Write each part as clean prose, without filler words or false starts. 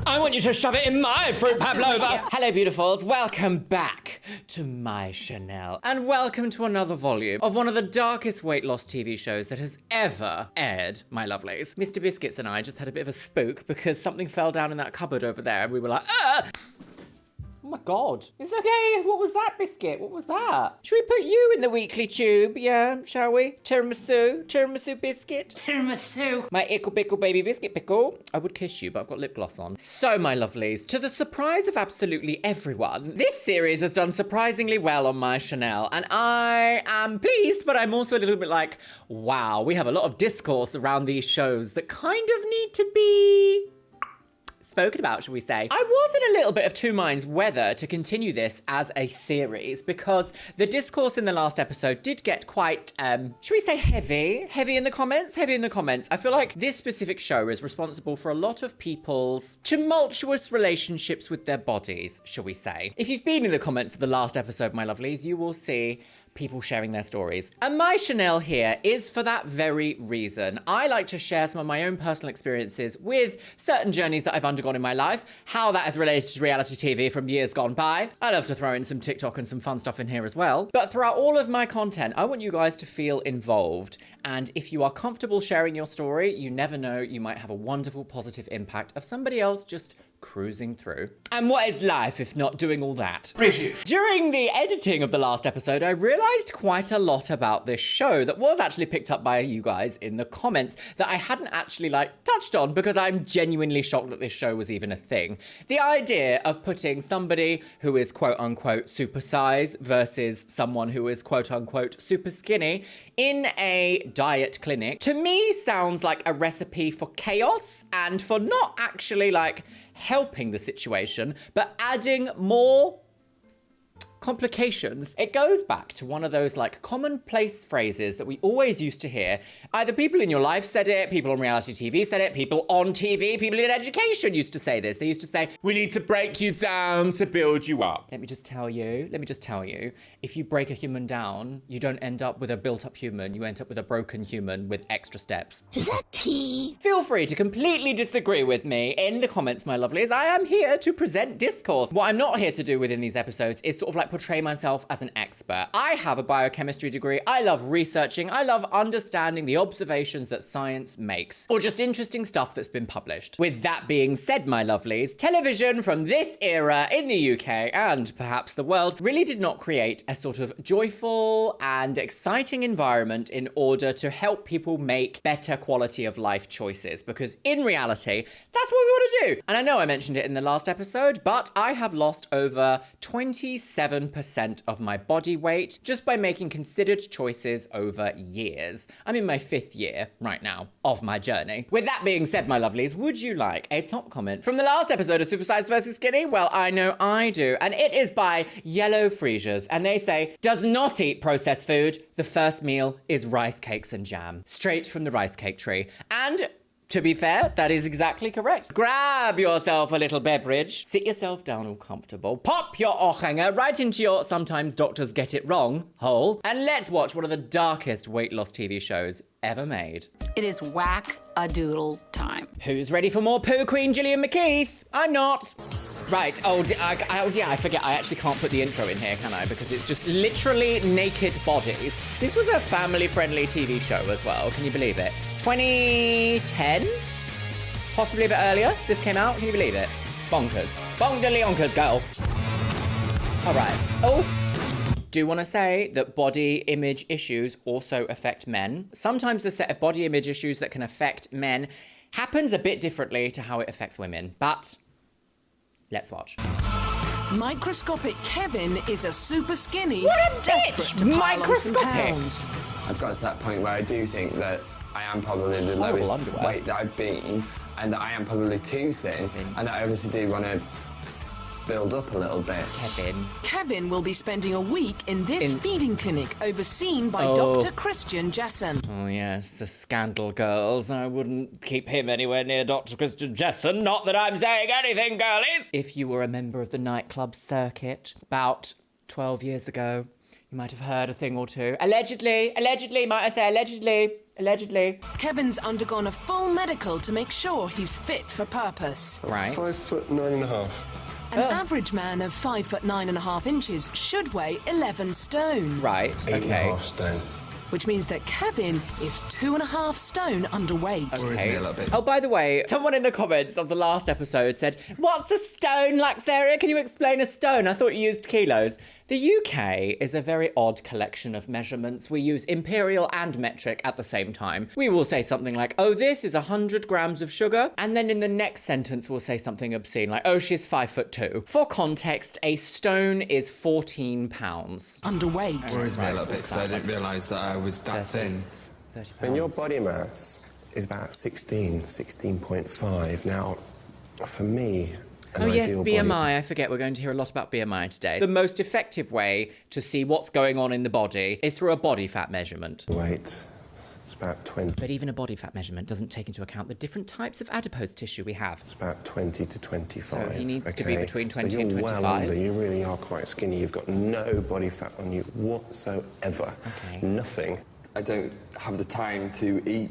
I want you to shove it in my fruit pavlova. Hello, beautifuls. Welcome back to my Chanel. And welcome to another volume of one of the darkest weight loss TV shows that has ever aired, my lovelies. Mr. Biscuits and I just had a bit of a spook because something fell down in that cupboard over there and we were like, ah! Oh my God. It's okay. What was that, Biscuit? What was that? Should we put you in the weekly tube? Yeah, shall we? Tiramisu? Tiramisu Biscuit? Tiramisu. My ickle pickle baby biscuit pickle. I would kiss you, but I've got lip gloss on. So, my lovelies, to the surprise of absolutely everyone, this series has done surprisingly well on my Chanel, and I am pleased, but I'm also a little bit like, wow, we have a lot of discourse around these shows that kind of need to be spoken about, shall we say. I was in a little bit of two minds whether to continue this as a series because the discourse in the last episode did get quite, should we say heavy in the comments? Heavy in the comments. I feel like this specific show is responsible for a lot of people's tumultuous relationships with their bodies, shall we say. If you've been in the comments of the last episode, my lovelies, you will see people sharing their stories. And my Chanel here is for that very reason. I like to share some of my own personal experiences with certain journeys that I've undergone in my life, how that is related to reality TV from years gone by. I love to throw in some TikTok and some fun stuff in here as well. But throughout all of my content, I want you guys to feel involved. And if you are comfortable sharing your story, you never know, you might have a wonderful positive impact of somebody else just cruising through. And what is life if not doing all that? Review. During the editing of the last episode, I realised quite a lot about this show that was actually picked up by you guys in the comments that I hadn't actually touched on because I'm genuinely shocked that this show was even a thing. The idea of putting somebody who is quote unquote super size versus someone who is quote unquote super skinny in a diet clinic, to me sounds like a recipe for chaos and for not actually helping the situation, but adding more complications. It goes back to one of those commonplace phrases that we always used to hear. Either people in your life said it, people on reality TV said it, people on TV, people in education used to say this. They used to say, we need to break you down to build you up. Let me just tell you, if you break a human down, you don't end up with a built-up human, you end up with a broken human with extra steps. Is that tea? Feel free to completely disagree with me in the comments, my lovelies. I am here to present discourse. What I'm not here to do within these episodes is sort of portray myself as an expert. I have a biochemistry degree. I love researching. I love understanding the observations that science makes, or just interesting stuff that's been published. With that being said, my lovelies, television from this era in the UK and perhaps the world really did not create a sort of joyful and exciting environment in order to help people make better quality of life choices, because in reality, that's what we want to do. And I know I mentioned it in the last episode, but I have lost over 27% of my body weight just by making considered choices over years. I'm in my 5th year right now of my journey. With that being said, my lovelies, would you like a top comment from the last episode of Supersize VS Skinny? Well, I know I do, and it is by Yellow Freesias, and they say, does not eat processed food. The first meal is rice cakes and jam, straight from the rice cake tree. And to be fair, that is exactly correct. Grab yourself a little beverage, sit yourself down all comfortable, pop your ochhanger right into your sometimes doctors get it wrong hole, and let's watch one of the darkest weight loss TV shows ever made. It is whack-a-doodle time. Who's ready for more poo, Queen Gillian McKeith? I'm not. Right, I forget, I actually can't put the intro in here, can I? Because it's just literally naked bodies. This was a family-friendly TV show as well, can you believe it? 2010? Possibly a bit earlier, this came out, can you believe it? Bonkers. Bonkers, girl. All right, do want to say that body image issues also affect men. Sometimes the set of body image issues that can affect men happens a bit differently to how it affects women, but let's watch. Microscopic Kevin is a super skinny. What a bitch! Microscopic! I've got to that point where I do think that I am probably the lowest weight that I've been, and that I am probably too thin, and that I obviously do want to build up a little bit. Kevin will be spending a week in this feeding clinic overseen by Dr Christian Jessen. Oh yes, the scandal girls. I wouldn't keep him anywhere near Dr Christian Jessen. Not that I'm saying anything, girlies. If you were a member of the nightclub circuit about 12 years ago, you might have heard a thing or two. Allegedly, might I say allegedly, Allegedly. Kevin's undergone a full medical to make sure he's fit for purpose. Right. 5'9½". An average man of 5'9.5" should weigh 11 stone. Right, okay. 8.5 stone. Which means that Kevin is 2.5 stone underweight. Worries me a little bit. Oh, by the way, someone in the comments of the last episode said, "What's a stone, Luxeria? Can you explain a stone? I thought you used kilos." The UK is a very odd collection of measurements. We use imperial and metric at the same time. We will say something like, "Oh, this is 100 grams of sugar." And then in the next sentence, we'll say something obscene like, "Oh, she's 5'2". For context, a stone is 14 pounds. Underweight. Worries me a little bit because I didn't realise that I was that thin. 30 And your body mass is about 16.5. Now, for me, an Oh yes, ideal BMI. body... I forget, we're going to hear a lot about BMI today. The most effective way to see what's going on in the body is through a body fat measurement. weight, it's about 20. But even a body fat measurement doesn't take into account the different types of adipose tissue we have. It's about 20 to 25. So he needs to be between 20 so and you're 25. well under. You really are quite skinny. You've got no body fat on you whatsoever. Okay. Nothing. I don't have the time to eat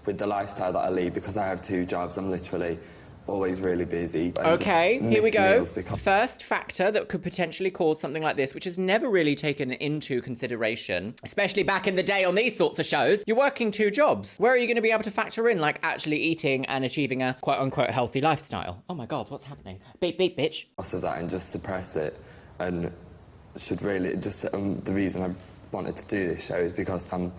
with the lifestyle that I lead because I have 2 jobs. I'm literally always really busy. I Okay, just here we miss go. meals because- First factor that could potentially cause something like this, which is never really taken into consideration, especially back in the day on these sorts of shows, you're working 2 jobs. Where are you going to be able to factor in, like, actually eating and achieving a quote-unquote healthy lifestyle? Oh my God, what's happening? Beep, beep, bitch. Of that and just suppress it, and should really just the reason I wanted to do this show is because I'm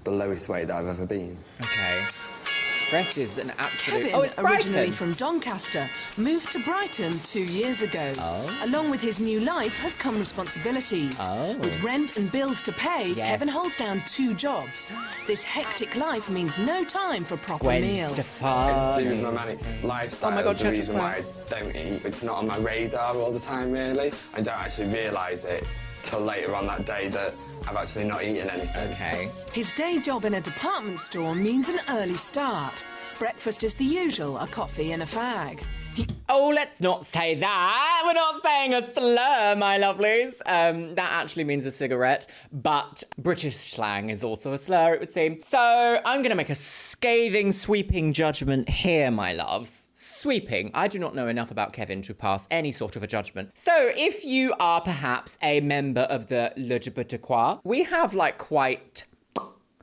the lowest weight that I've ever been. Okay. Stress is an absolute... Kevin, Oh, it's originally Brighton! from Doncaster, moved to Brighton 2 years ago. Oh. Along with his new life has come responsibilities. Oh. With rent and bills to pay, Yes. Kevin holds down 2 jobs. This hectic life means no time for proper Gwen meals. It's to Stefani. do with my manic lifestyle. Oh my God, the Church reason as why I don't eat, it's not on my radar all the time, really. I don't actually realise it till later on that day that I've actually not eaten anything. Okay. His day job in a department store means an early start. Breakfast is the usual, a coffee and a fag. Oh, let's not say that. We're not saying a slur, my lovelies. That actually means a cigarette, but British slang is also a slur, it would seem. So I'm going to make a scathing, sweeping judgment here, my loves. Sweeping. I do not know enough about Kevin to pass any sort of a judgment. So if you are perhaps a member of the LGBTQ, we have like quite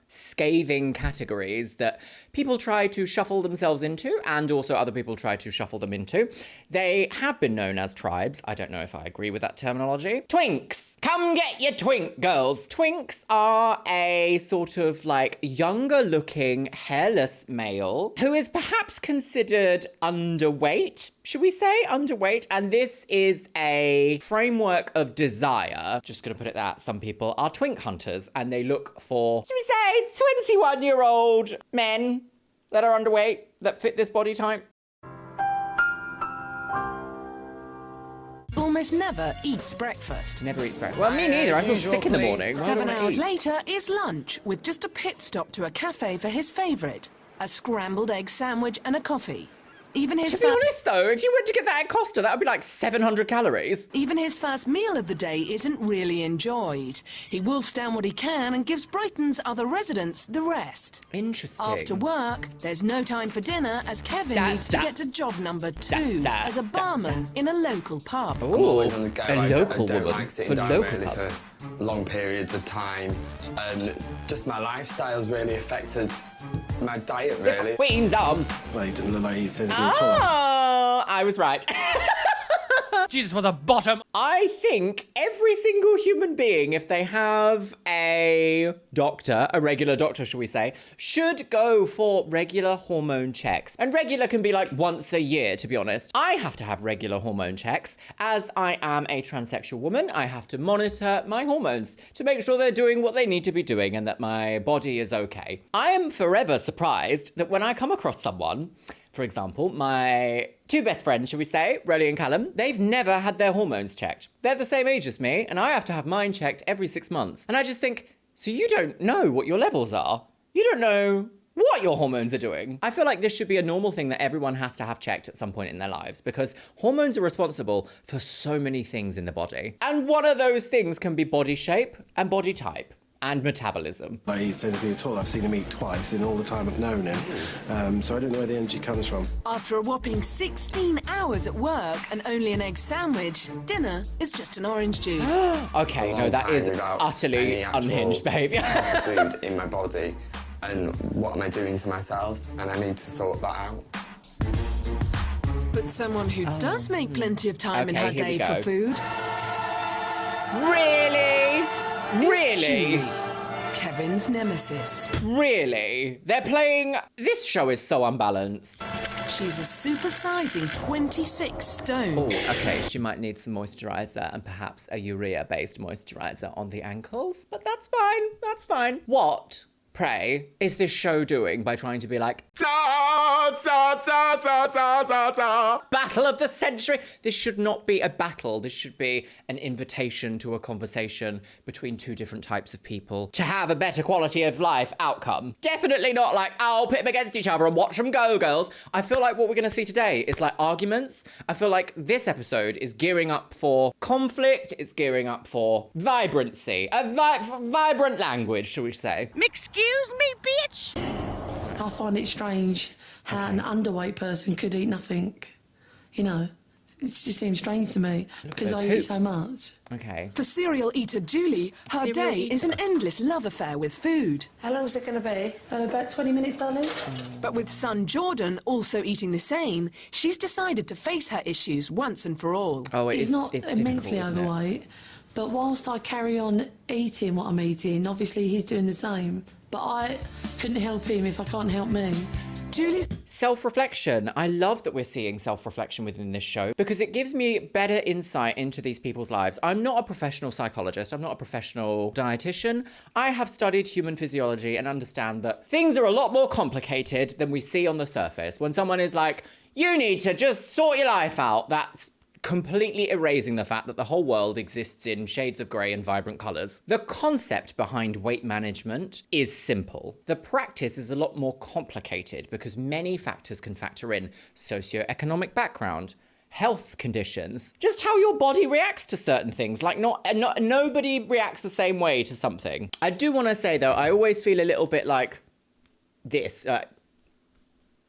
scathing categories that people try to shuffle themselves into, and also other people try to shuffle them into. They have been known as tribes. I don't know if I agree with that terminology. Twinks! Come get your twink, girls! Twinks are a sort of like younger looking, hairless male who is perhaps considered underweight. Should we say underweight? And this is a framework of desire. Just gonna put it that some people are twink hunters and they look for, should we say, 21-year-old men that are underweight, that fit this body type. Almost never eats breakfast. Never eats breakfast. Well, me neither. I feel sick in the morning. Why 7 don't I hours eat? later is lunch, with just a pit stop to a cafe for his favourite, a scrambled egg sandwich and a coffee. Even his To be honest, though, if you went to get that at Costa, that would be like 700 calories. Even his first meal of the day isn't really enjoyed. He wolfs down what he can and gives Brighton's other residents the rest. Interesting. After work, there's no time for dinner as Kevin needs to get to job number 2 as a barman in a local pub. Ooh, Always on the go. a I local don't woman like sitting for down local really pubs. for long periods of time, and just my lifestyle's really affected my diet, really. Queen's arms. Well, he didn't look like he said anything at all. Oh, I was right. Jesus was a bottom. I think every single human being, if they have a doctor, a regular doctor, shall we say, should go for regular hormone checks. And regular can be like once a year, to be honest. I have to have regular hormone checks. As I am a transsexual woman, I have to monitor my hormones to make sure they're doing what they need to be doing and that my body is okay. I am forever surprised that when I come across someone, for example, my 2 best friends, shall we say, Rolly and Callum, they've never had their hormones checked. They're the same age as me, and I have to have mine checked every 6 months. And I just think, so you don't know what your levels are? You don't know what your hormones are doing? I feel like this should be a normal thing that everyone has to have checked at some point in their lives, because hormones are responsible for so many things in the body. And one of those things can be body shape and body type. and metabolism. I eat anything at all. I've seen him eat twice in all the time I've known him. So I don't know where the energy comes from. After a whopping 16 hours at work and only an egg sandwich, dinner is just an orange juice. Okay, no, that is utterly unhinged behaviour. Food in my body, and what am I doing to myself? And I need to sort that out. But someone who does make plenty of time in Okay, her here we day go. for food... Really? Really? Julie, Kevin's nemesis. Really? They're playing... This show is so unbalanced. She's a supersizing 26 stone. Oh, okay, she might need some moisturiser and perhaps a urea-based moisturiser on the ankles, but that's fine, that's fine. What, pray, is this show doing by trying to be like, da, da, da, da, da, da, da, battle of the century? This should not be a battle. This should be an invitation to a conversation between two different types of people to have a better quality of life outcome. Definitely not like, oh, pit them against each other and watch them go, girls. I feel like what we're going to see today is like arguments. I feel like this episode is gearing up for conflict. It's gearing up for vibrancy. A vibrant language, shall we say. Excuse me, bitch! I find it strange how an underweight person could eat nothing. You know, it just seems strange to me because I eat so much. Okay. For serial eater Julie, her Serial day is an eater. endless love affair with food. How long is it going to be? About 20 minutes, darling? But with son Jordan also eating the same, she's decided to face her issues once and for all. Oh, He's not it's immensely difficult, isn't it? overweight, but whilst I carry on eating what I'm eating, obviously he's doing the same. But I couldn't help him if I can't help me. Julie's Self-reflection. I love that we're seeing self-reflection within this show because it gives me better insight into these people's lives. I'm not a professional psychologist. I'm not a professional dietitian. I have studied human physiology and understand that things are a lot more complicated than we see on the surface. When someone is like, you need to just sort your life out, that's completely erasing the fact that the whole world exists in shades of grey and vibrant colours. The concept behind weight management is simple. The practice is a lot more complicated because many factors can factor in: socioeconomic background, health conditions, just how your body reacts to certain things. Like nobody reacts the same way to something. I do want to say though, I always feel a little bit like this.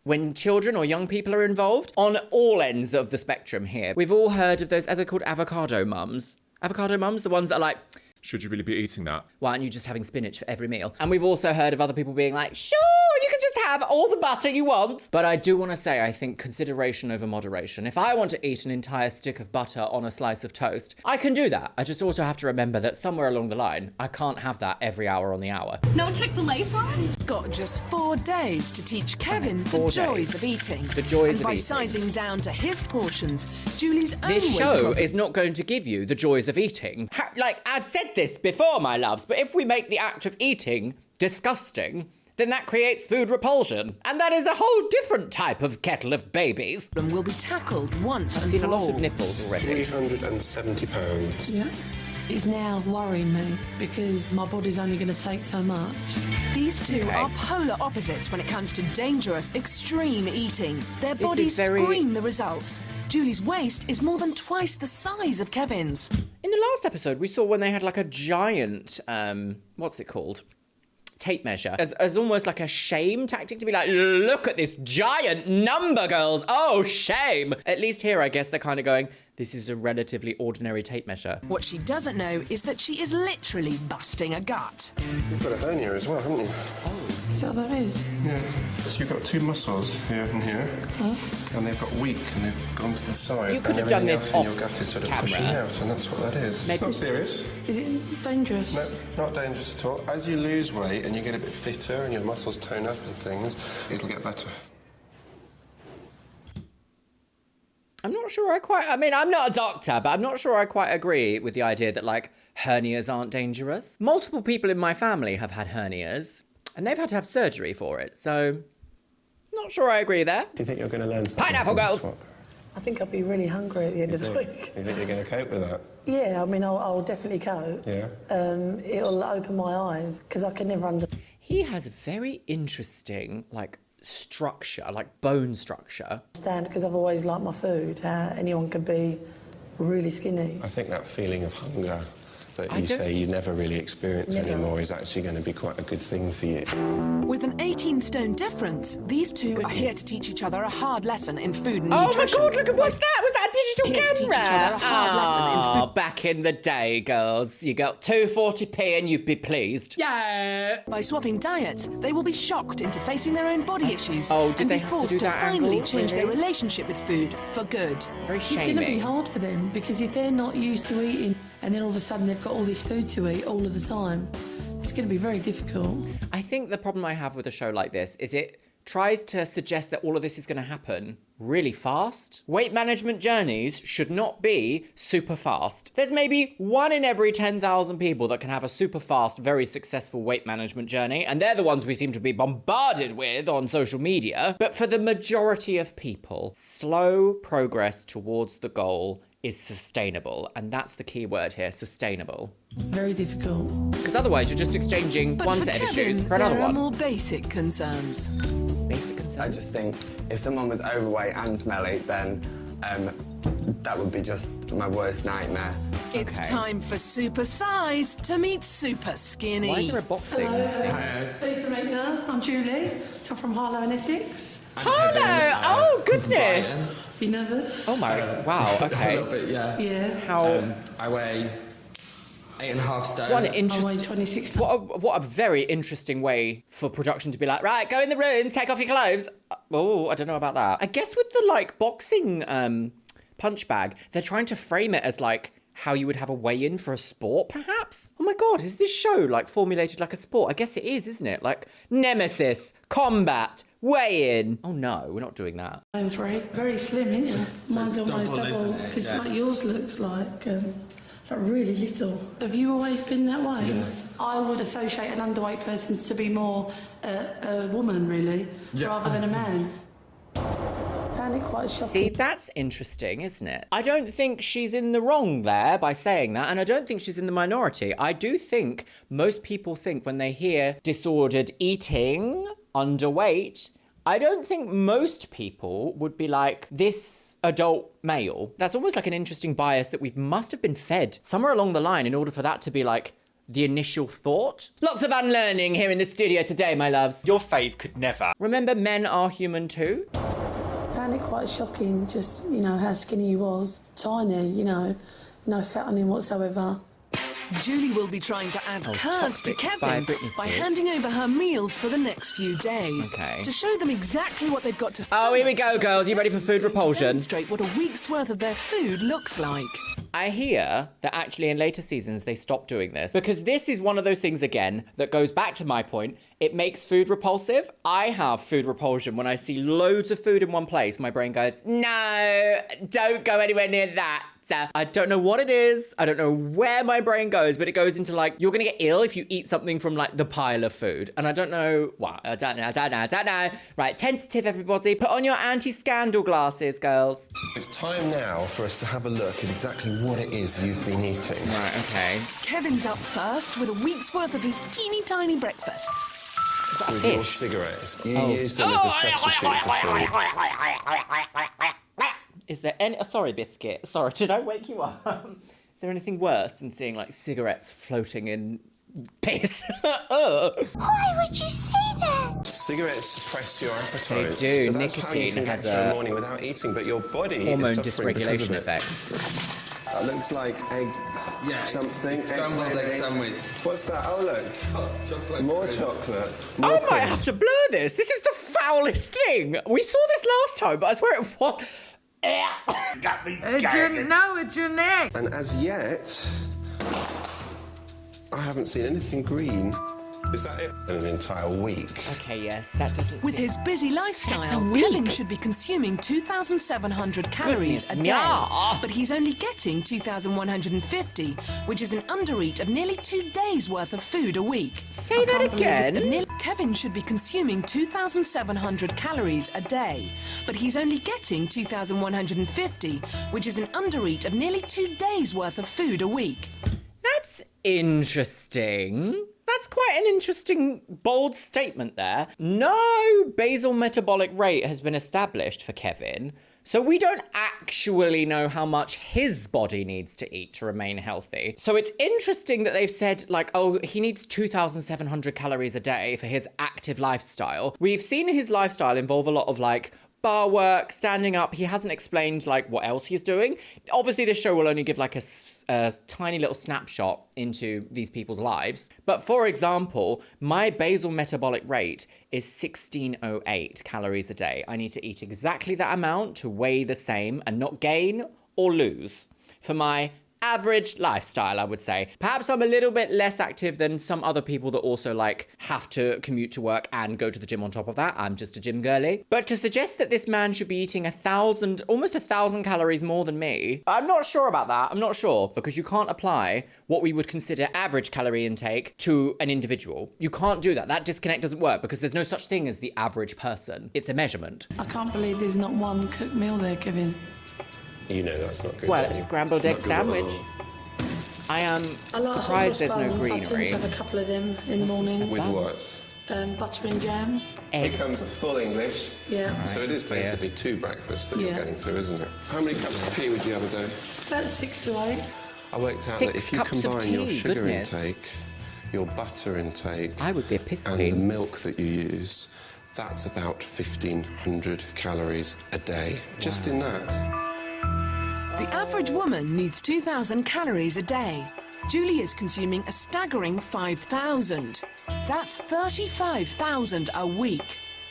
When children or young people are involved, on all ends of the spectrum here. We've all heard of those, they're called avocado mums. Avocado mums, the ones that are like, should you really be eating that? why aren't you just having spinach for every meal? And we've also heard of other people being like, sure, you can just have all the butter you want. But I do want to say, I think consideration over moderation. If I want to eat an entire stick of butter on a slice of toast, I can do that. I just also have to remember that somewhere along the line, I can't have that every hour on the hour. No Chick-fil-A sauce? got just 4 days to teach Kevin the 4 joys days. of eating. The joys and of by eating. sizing down to his portions, Julie's own This weight show problem- is not going to give you the joys of eating. Like, I've said this before, my loves, but if we make the act of eating disgusting, then that creates food repulsion. And that is a whole different type of kettle of babies. will be tackled once I've and seen for a lot all. of nipples already. £370. Yeah. It's now worrying me because my body's only going to take so much. These two Okay. are polar opposites when it comes to dangerous, extreme eating. Their This bodies is very- scream the results. Julie's waist is more than twice the size of Kevin's. In the last episode, we saw when they had like a giant, what's it called? Tape measure as almost like a shame tactic to be like, look at this giant number, girls. Oh, shame. At least here, I guess they're kind of going, this is a relatively ordinary tape measure. What she doesn't know is that she is literally busting a gut. You've got a hernia as well, haven't you? Is that what that is? Yeah. So you've got two muscles here and here, and they've got weak and they've gone to the side. You could and have done everything this else in off your gut is sort of camera. pushing out, and that's what that is. Maybe- It's not serious. Is it dangerous? No, not dangerous at all. As you lose weight and you get a bit fitter and your muscles tone up and things, it'll get better. I'm not sure I mean, I'm not a doctor, but I'm not sure I quite agree with the idea that, like, hernias aren't dangerous. Multiple people in my family have had hernias, and they've had to have surgery for it, so not sure I agree there. Do you think you're going to learn something? Pineapple from this girls! swap? I think I'll be really hungry at the end of the week. You think you're going to cope with that? Yeah, I mean, I'll definitely cope. Yeah. It'll open my eyes because I can never understand. He has a very interesting, like, structure, like bone structure. Because I've always liked my food, how anyone can be really skinny. I think that feeling of hunger that you say you never really experience anymore is actually going to be quite a good thing for you. With an 18-stone difference, these two are here to teach each other a hard lesson in food and Oh nutrition. my God, look at what's that? Was that a digital Here to teach each camera? other a hard lesson in food. Back in the day, girls, you got 240p and you'd be pleased. Yeah. By swapping diets, they will be shocked into facing their own body issues Oh, did and they be have to forced do to that finally angle? change their Really? relationship with food for good. Very It's going to be shaming. hard for them because if they're not used to eating and then all of a sudden they've got all this food to eat all of the time, it's going to be very difficult. I think the problem I have with a show like this is it tries to suggest that all of this is going to happen really fast. Weight management journeys should not be super fast. There's maybe 1 in every 10,000 people that can have a super fast, very successful weight management journey, and they're the ones we seem to be bombarded with on social media. But for the majority of people, slow progress towards the goal is sustainable, and that's the key word here, sustainable. Very difficult. Because otherwise you're just exchanging But one for set of Kevin, issues for another there are one. more basic concerns. Basic concerns. I just think if someone was overweight and smelly, then that would be just my worst nightmare. It's Okay. time for Supersize to meet Super Skinny. Why is there a boxing thing? Pleased to meet you. I'm Julie. I'm from Harlow in Essex. Hello! Oh, goodness! You nervous? Oh my, wow, A okay. little bit, yeah. Yeah. How, I weigh 8.5 stone. what an I weigh interesting, 26. what a very interesting way for production to be like, right, go in the room, take off your clothes. Oh, I don't know about that. I guess with the, like, boxing punch bag, they're trying to frame it as, like, how you would have a weigh-in for a sport, perhaps? Oh my God, is this show, like, formulated like a sport? I guess it is, isn't it? Like, nemesis, combat, weigh-in. Oh no, we're not doing that. I'm 3. Very slim, isn't it? Mine's almost double, double, isn't it? because Yeah. like yours looks like really little. Have you always been that way? Yeah. I would associate an underweight person to be more a woman, really, rather than a man. Found it quite shocking. See, that's interesting, isn't it? I don't think she's in the wrong there by saying that, and I don't think she's in the minority. I do think most people think when they hear disordered eating, underweight, I don't think most people would be like, this adult male. That's almost like an interesting bias that we must have been fed somewhere along the line in order for that to be like the initial thought. Lots of unlearning here in the studio today, my loves. Your fave could never. Remember, men are human too? Found it quite shocking, just, how skinny he was. Tiny, no fat on him whatsoever. Julie will be trying to add curves to Toxic by Kevin Britney by Spears. handing over her meals for the next few days. Okay. To show them exactly what they've got to Oh, here we go, stomach. girls. You ready for food Jesson's going to repulsion? Demonstrate what a week's worth of their food looks like. I hear that actually in later seasons they stopped doing this because this is one of those things again that goes back to my point. It makes food repulsive. I have food repulsion when I see loads of food in one place. My brain goes, no, don't go anywhere near that. I don't know what it is. I don't know where my brain goes, but it goes into like, you're going to get ill if you eat something from like the pile of food. And I don't know what. I don't know. Right, tentative everybody. Put on your anti-scandal glasses, girls. It's time now for us to have a look at exactly what it is you've been eating. Right, okay. Kevin's up first with a week's worth of his teeny tiny breakfasts. With your cigarettes. You use them as a substitute for food. Is there any... Oh, sorry, Biscuit. Sorry, did I wake you up? Is there anything worse than seeing, like, cigarettes floating in piss? Ugh. Why would you say that? Cigarettes suppress your appetite. They do. So that's how you Nicotine can get has through a the morning without eating, but your body hormone is suffering because dysregulation of it. effect. That looks like egg something. Scrambled egg mayonnaise. sandwich. What's that? Oh, look. Chocolate. More chocolate. More I might cream. have to blur this. This is the foulest thing. We saw this last time, but I swear it was... It's your neck. And as yet, I haven't seen anything green. Is that it? In an entire week. Okay, yes, that doesn't With seem... his busy That's a lifestyle, week. Kevin should be consuming 2,700 calories Goodness, a day. yeah. But he's only getting 2,150, which is an undereat of nearly 2 days' worth of food a week. Say that again. Kevin should be consuming 2,700 calories a day, but he's only getting 2,150, which is an undereat of nearly 2 days' worth of food a week. That's interesting. That's quite an interesting, bold statement there. No basal metabolic rate has been established for Kevin, So we don't actually know how much his body needs to eat to remain healthy. So it's interesting that they've said, like, oh, he needs 2,700 calories a day for his active lifestyle. We've seen his lifestyle involve a lot of, like, bar work, standing up. He hasn't explained, like, what else he's doing. Obviously, this show will only give, like, a tiny little snapshot into these people's lives. But for example, my basal metabolic rate is 1608 calories a day. I need to eat exactly that amount to weigh the same and not gain or lose for my average lifestyle, I would say. Perhaps I'm a little bit less active than some other people that also, like, have to commute to work and go to the gym on top of that. I'm just a gym girly. But to suggest that this man should be eating almost 1,000 calories more than me, I'm not sure about that. I'm not sure, because you can't apply what we would consider average calorie intake to an individual. You can't do that. That disconnect doesn't work because there's no such thing as the average person. It's a measurement. I can't believe there's not one cooked meal they're giving. You know that's not good. Well, it's a scrambled egg sandwich. I am surprised there's no greenery. I tend to have a couple of them in the morning. With what? Butter and jam. It comes full English. Yeah. So it is basically 2 breakfasts that you're getting through, isn't it? How many cups of tea would you have a day? About 6 to 8. I worked out that if you combine your sugar intake, your butter intake, I would be a piss and queen. the milk that you use, that's about 1,500 calories a day. Just in that. The average woman needs 2,000 calories a day. Julie is consuming a staggering 5,000. That's 35,000 a week,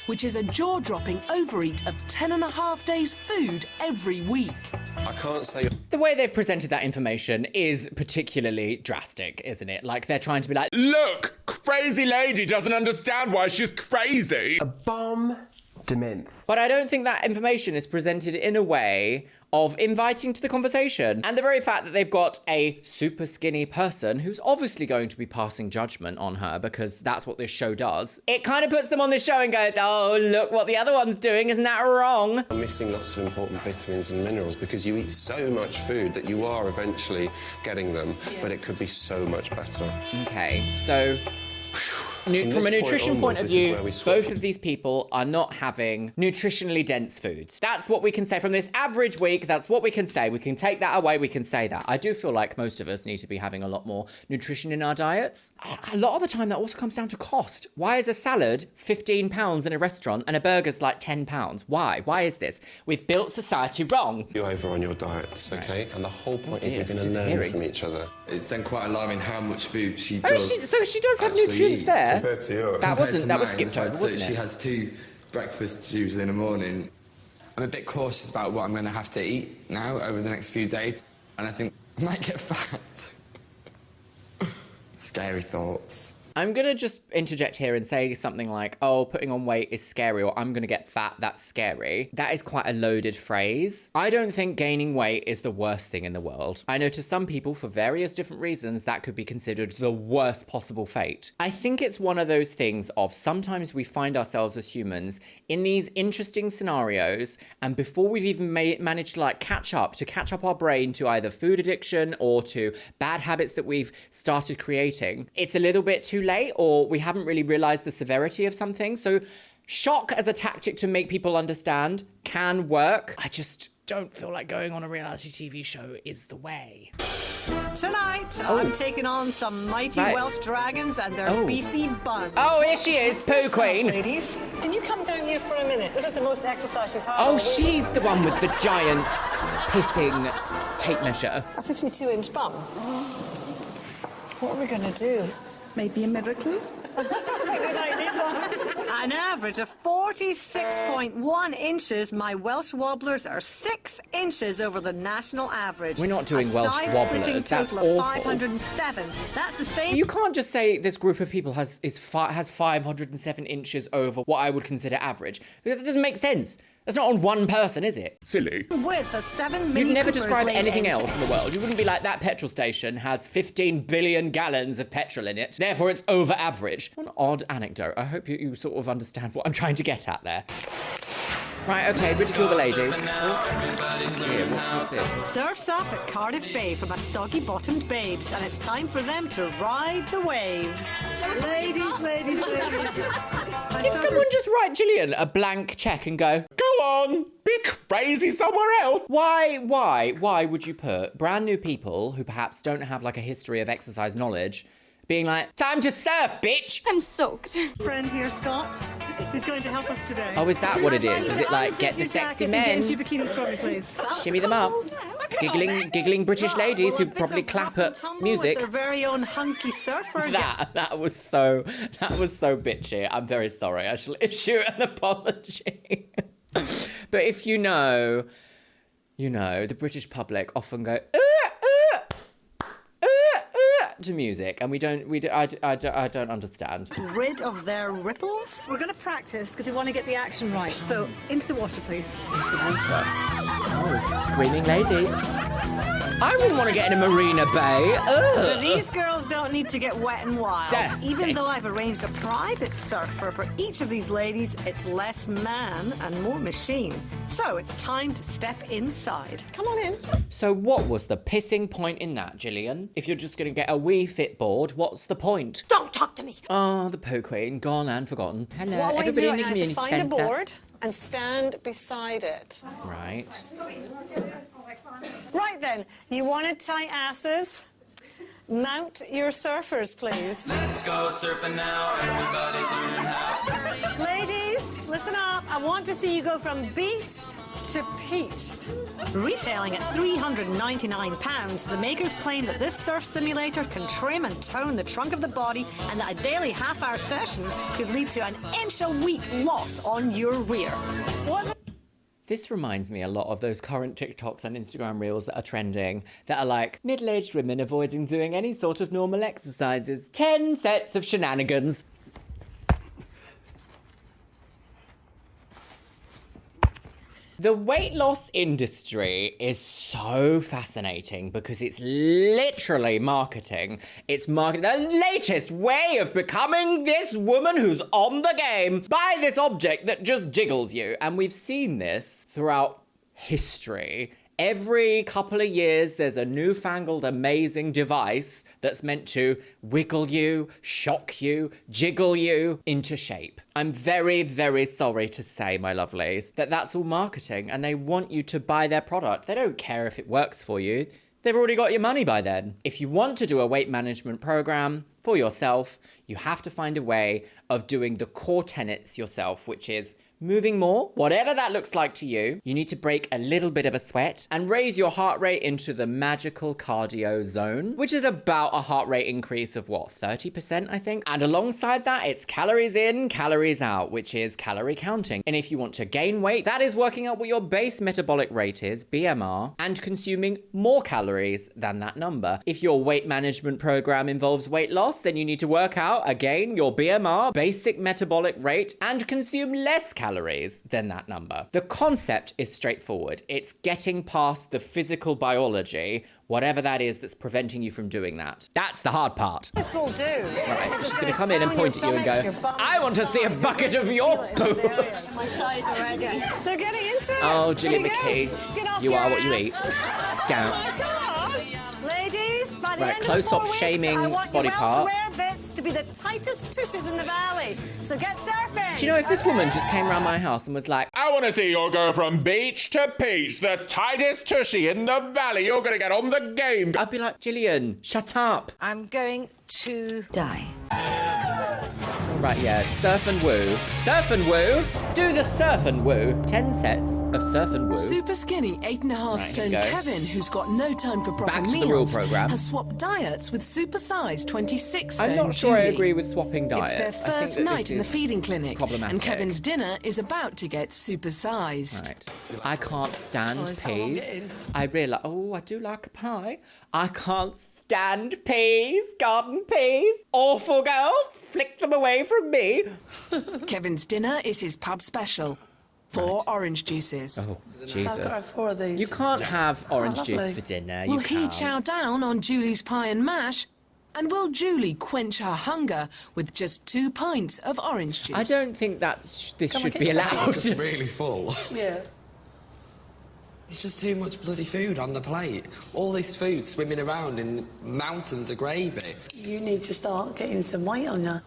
which is a jaw-dropping overeat of 10.5 days' food every week. I can't say... The way they've presented that information is particularly drastic, isn't it? Like, they're trying to be like, look, crazy lady doesn't understand why she's crazy. A bomb demenz. But I don't think that information is presented in a way of inviting to the conversation. And the very fact that they've got a super skinny person who's obviously going to be passing judgment on her because that's what this show does, it kind of puts them on this show and goes, oh, look what the other one's doing, isn't that wrong? I'm missing lots of important vitamins and minerals because you eat so much food that you are eventually getting them, but it could be so much better. Okay, so... From a nutrition point of view, both of these people are not having nutritionally dense foods. That's what we can say from this average week. That's what we can say. We can take that away. We can say that. I do feel like most of us need to be having a lot more nutrition in our diets. A lot of the time, that also comes down to cost. Why is a salad £15 in a restaurant and a burger's like £10? Why? Why is this? We've built society wrong. You're over on your diets, okay? And the whole point is you're going to learn from each other. It's then quite alarming how much food she does. So she does have nutrients there. Compared to yours. That was skipped over, wasn't it? She has 2 breakfasts usually in the morning. I'm a bit cautious about what I'm going to have to eat now over the next few days, and I think I might get fat. Scary thoughts. I'm going to just interject here and say something like, oh, putting on weight is scary, or I'm going to get fat, that's scary. That is quite a loaded phrase. I don't think gaining weight is the worst thing in the world. I know to some people, for various different reasons, that could be considered the worst possible fate. I think it's one of those things of sometimes we find ourselves as humans in these interesting scenarios, and before we've even managed to like catch up our brain to either food addiction or to bad habits that we've started creating, it's a little bit too late, or we haven't really realized the severity of something. So shock as a tactic to make people understand can work. I just don't feel like going on a reality TV show is the way. Tonight, I'm taking on some mighty Welsh dragons and their beefy buns. Oh, here she is, Pooh Queen. Ladies, can you come down here for a minute? This is the most exercise she's had. Oh, she's the one with the giant pissing tape measure. A 52-inch bum. What are we going to do? Maybe a miracle? An average of 46.1 inches. My Welsh wobblers are 6 inches over the national average. We're not doing Welsh wobblers. That's awful. 507. That's the same. You can't just say this group of people has 507 inches over what I would consider average, because it doesn't make sense. That's not on one person, is it? Silly. With the 7 Mini You'd never Coopers describe laid anything into else in the world. You wouldn't be like, that petrol station has 15 billion gallons of petrol in it, therefore it's over average. What an odd anecdote. I hope you sort of understand what I'm trying to get at there. Right, okay, ridicule the ladies. Oh, dear, what's this? Surfs up at Cardiff Bay from a soggy-bottomed babes, and it's time for them to ride the waves. Ladies. Did someone just write Gillian a blank check and go on, be crazy somewhere else? Why would you put brand new people who perhaps don't have like a history of exercise knowledge being like, time to surf, bitch? I'm soaked. Friend here, Scott, who's going to help us today. Oh, is that what it is? Is it like, get the sexy men, bikinis for me, please. shimmy them up, giggling British ladies who probably clap at music? Their very own hunky surfer. That was so bitchy. I'm very sorry. I shall issue an apology. But if you know, the British public often go to music, and I don't understand. Rid of their ripples. We're going to practice because we want to get the action right. So into the water, please. Into the water. Oh, screaming ladies. I wouldn't want to get in a marina bay. So these girls don't need to get wet and wild. Even though I've arranged a private surfer for each of these ladies, it's less man and more machine. So it's time to step inside. Come on in. So what was the pissing point in that, Gillian? If you're just going to get a wee fit board, what's the point? Don't talk to me. Oh, the poo queen, gone and forgotten. Hello, what I want you to do everybody in the now community is to find centre. a board and stand beside it. Right. Right then, you want to tie asses? Mount your surfers, please. Let's go surfing now, everybody's learning how. Ladies, listen up. I want to see you go from beached to peached. Retailing at £399, the makers claim that this surf simulator can trim and tone the trunk of the body, and that a daily half-hour session could lead to an inch-a-week loss on your rear. What? This reminds me a lot of those current TikToks and Instagram reels that are trending, that are like, middle-aged women avoiding doing any sort of normal exercises. 10 sets of shenanigans. The weight loss industry is so fascinating because it's literally marketing. It's the latest way of becoming this woman who's on the game. Buy this object that just jiggles you. And we've seen this throughout history. Every couple of years, there's a newfangled, amazing device that's meant to wiggle you, shock you, jiggle you into shape. I'm very, very sorry to say, my lovelies, that that's all marketing, and they want you to buy their product. They don't care if it works for you. They've already got your money by then. If you want to do a weight management program for yourself, you have to find a way of doing the core tenets yourself, which is moving more, whatever that looks like to you. You need to break a little bit of a sweat and raise your heart rate into the magical cardio zone, which is about a heart rate increase of what, 30%, I think? And alongside that, it's calories in, calories out, which is calorie counting. And if you want to gain weight, that is working out what your base metabolic rate is, BMR, and consuming more calories than that number. If your weight management program involves weight loss, then you need to work out, again, your BMR, basic metabolic rate, and consume less calories than that number. The concept is straightforward. It's getting past the physical biology, whatever that is that's preventing you from doing that. That's the hard part. This will do. Right, I'm just going to come in and point at you and go, I want to see a bucket of your poo. My thighs already. They're getting into it. Oh, Gillian MKE, you are what you eat. Down. Ladies, by the Right, end close of 4 up weeks, shaming I want body your part. Welsh wear bits to be the tightest tushes in the valley. So get surfing. Do you know, if this woman just came around my house and was like, I want to see you go from beach to peach, the tightest tushy in the valley. You're going to get on the game. I'd be like, Gillian, shut up. I'm going to die. Right, yeah, surf and woo. Surf and woo. Do the surf and woo. 10 sets of surf and woo. Super skinny 8.5 stone here we go. Kevin, who's got no time for proper Back to meals, the real programme. has swapped diets with supersize 26 stone I'm not sure I Julie. agree with swapping diet. It's their I think first that night this in the is feeding clinic, problematic. and Kevin's dinner is about to get supersized. Right. I can't stand Nice, how long peas. it in? I realise, oh, I do like a pie. I can't stand peas, garden peas. Awful girls, flick them away from me. Kevin's dinner is his pub special. 4 orange juices. Oh, So I've got to have Jesus. 4 of these. You can't have orange lovely. juice for dinner. Will You he can't. chow down on Julie's pie and mash? And will Julie quench her hunger with just 2 pints of orange juice? I don't think this Come on, should get be your allowed. It's just really full. Yeah. It's just too much bloody food on the plate. All this food swimming around in mountains of gravy. You need to start getting some weight on you.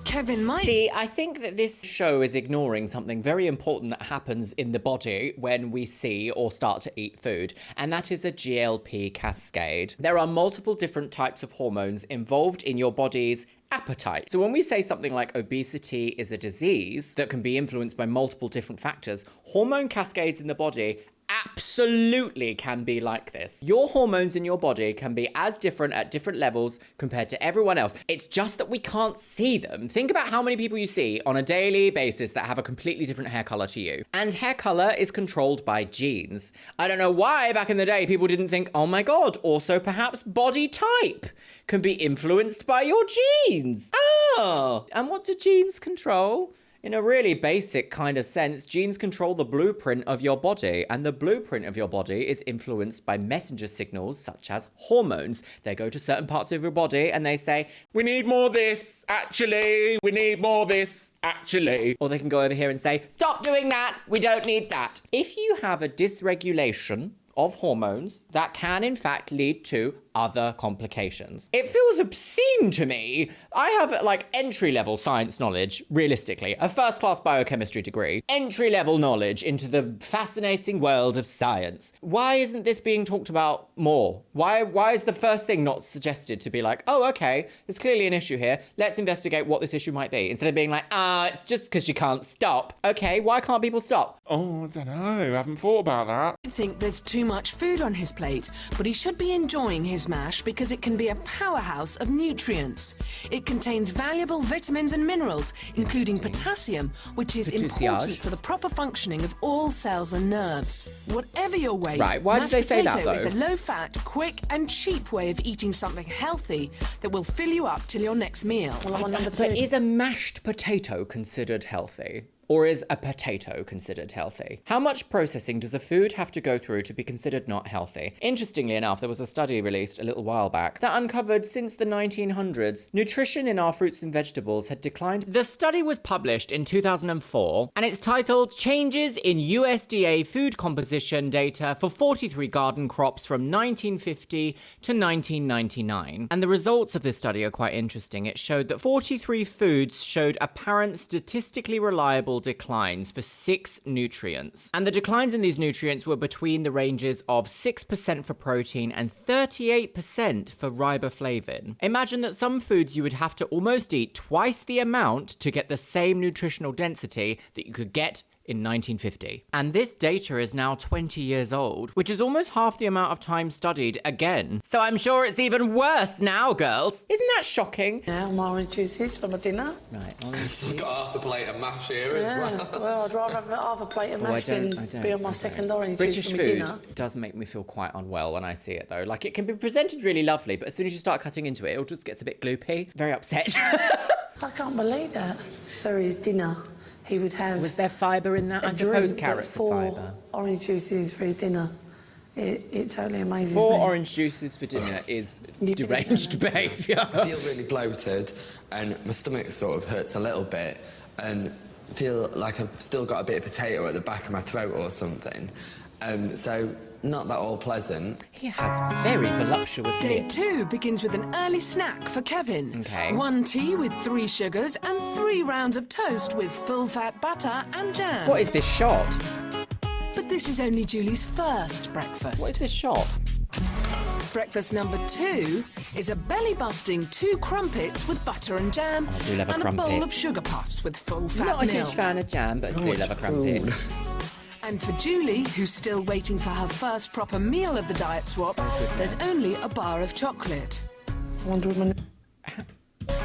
Kevin might... See, I think that this show is ignoring something very important that happens in the body when we see or start to eat food, and that is a GLP cascade. There are multiple different types of hormones involved in your body's appetite. So when we say something like obesity is a disease that can be influenced by multiple different factors, hormone cascades in the body absolutely can be like this. Your hormones in your body can be as different at different levels compared to everyone else. It's just that we can't see them. Think about how many people you see on a daily basis that have a completely different hair color to you. And hair color is controlled by genes. I don't know why back in the day people didn't think, oh my God, also perhaps body type can be influenced by your genes. Oh, and what do genes control? In a really basic kind of sense, genes control the blueprint of your body, and the blueprint of your body is influenced by messenger signals such as hormones. They go to certain parts of your body and they say, we need more of this, actually. We need more of this, actually. Or they can go over here and say, stop doing that. We don't need that. If you have a dysregulation of hormones, that can in fact lead to other complications. It feels obscene to me. I have like entry-level science knowledge, realistically, a first-class biochemistry degree, entry-level knowledge into the fascinating world of science. Why isn't this being talked about more? Why is the first thing not suggested to be like, oh, okay, there's clearly an issue here. Let's investigate what this issue might be. Instead of being like, it's just because you can't stop. Okay, why can't people stop? Oh, I don't know. I haven't thought about that. I think there's too much food on his plate, but he should be enjoying his mash because it can be a powerhouse of nutrients. It contains valuable vitamins and minerals, including potassium, which is important for the proper functioning of all cells and nerves. Whatever your weight, right, why did they say that, though? Is a low-fat, quick and cheap way of eating something healthy that will fill you up till your next meal. But is a mashed potato considered healthy? Or is a potato considered healthy? How much processing does a food have to go through to be considered not healthy? Interestingly enough, there was a study released a little while back that uncovered since the 1900s, nutrition in our fruits and vegetables had declined. The study was published in 2004, and it's titled Changes in USDA Food Composition Data for 43 Garden Crops from 1950 to 1999. And the results of this study are quite interesting. It showed that 43 foods showed apparent statistically reliable declines for 6 nutrients. And the declines in these nutrients were between the ranges of 6% for protein and 38% for riboflavin. Imagine that some foods you would have to almost eat twice the amount to get the same nutritional density that you could get in 1950. And this data is now 20 years old, which is almost half the amount of time studied again. So I'm sure it's even worse now, girls. Isn't that shocking? Yeah, my orange juices for my dinner. Right, orange juice. Got half a plate of mash here as well. Well, I'd rather have half a plate of mash than be on my second orange British juice for my food dinner. does make me feel quite unwell when I see it, though. Like, it can be presented really lovely, but as soon as you start cutting into it, it all just gets a bit gloopy. Very upset. I can't believe that. For his dinner, he would have... Was there fibre in that? I suppose carrots are fibre. 4 orange juices for his dinner. It totally amazes 4 me. orange juices for dinner is deranged behaviour. I feel really bloated and my stomach sort of hurts a little bit and feel like I've still got a bit of potato at the back of my throat or something. So not that all pleasant. He has very voluptuous Day lips. 2 begins with an early snack for Kevin. Okay. 1 tea with 3 sugars and 3 rounds of toast with full-fat butter and jam. What is this shot? But this is only Julie's first breakfast. What is this shot? Breakfast number 2 is a belly-busting 2 crumpets with butter and jam I do love a and crumpet. a bowl of sugar puffs with full-fat Not a milk. huge fan of jam, but I do love a crumpet. And for Julie, who's still waiting for her first proper meal of the diet swap, there's only a bar of chocolate.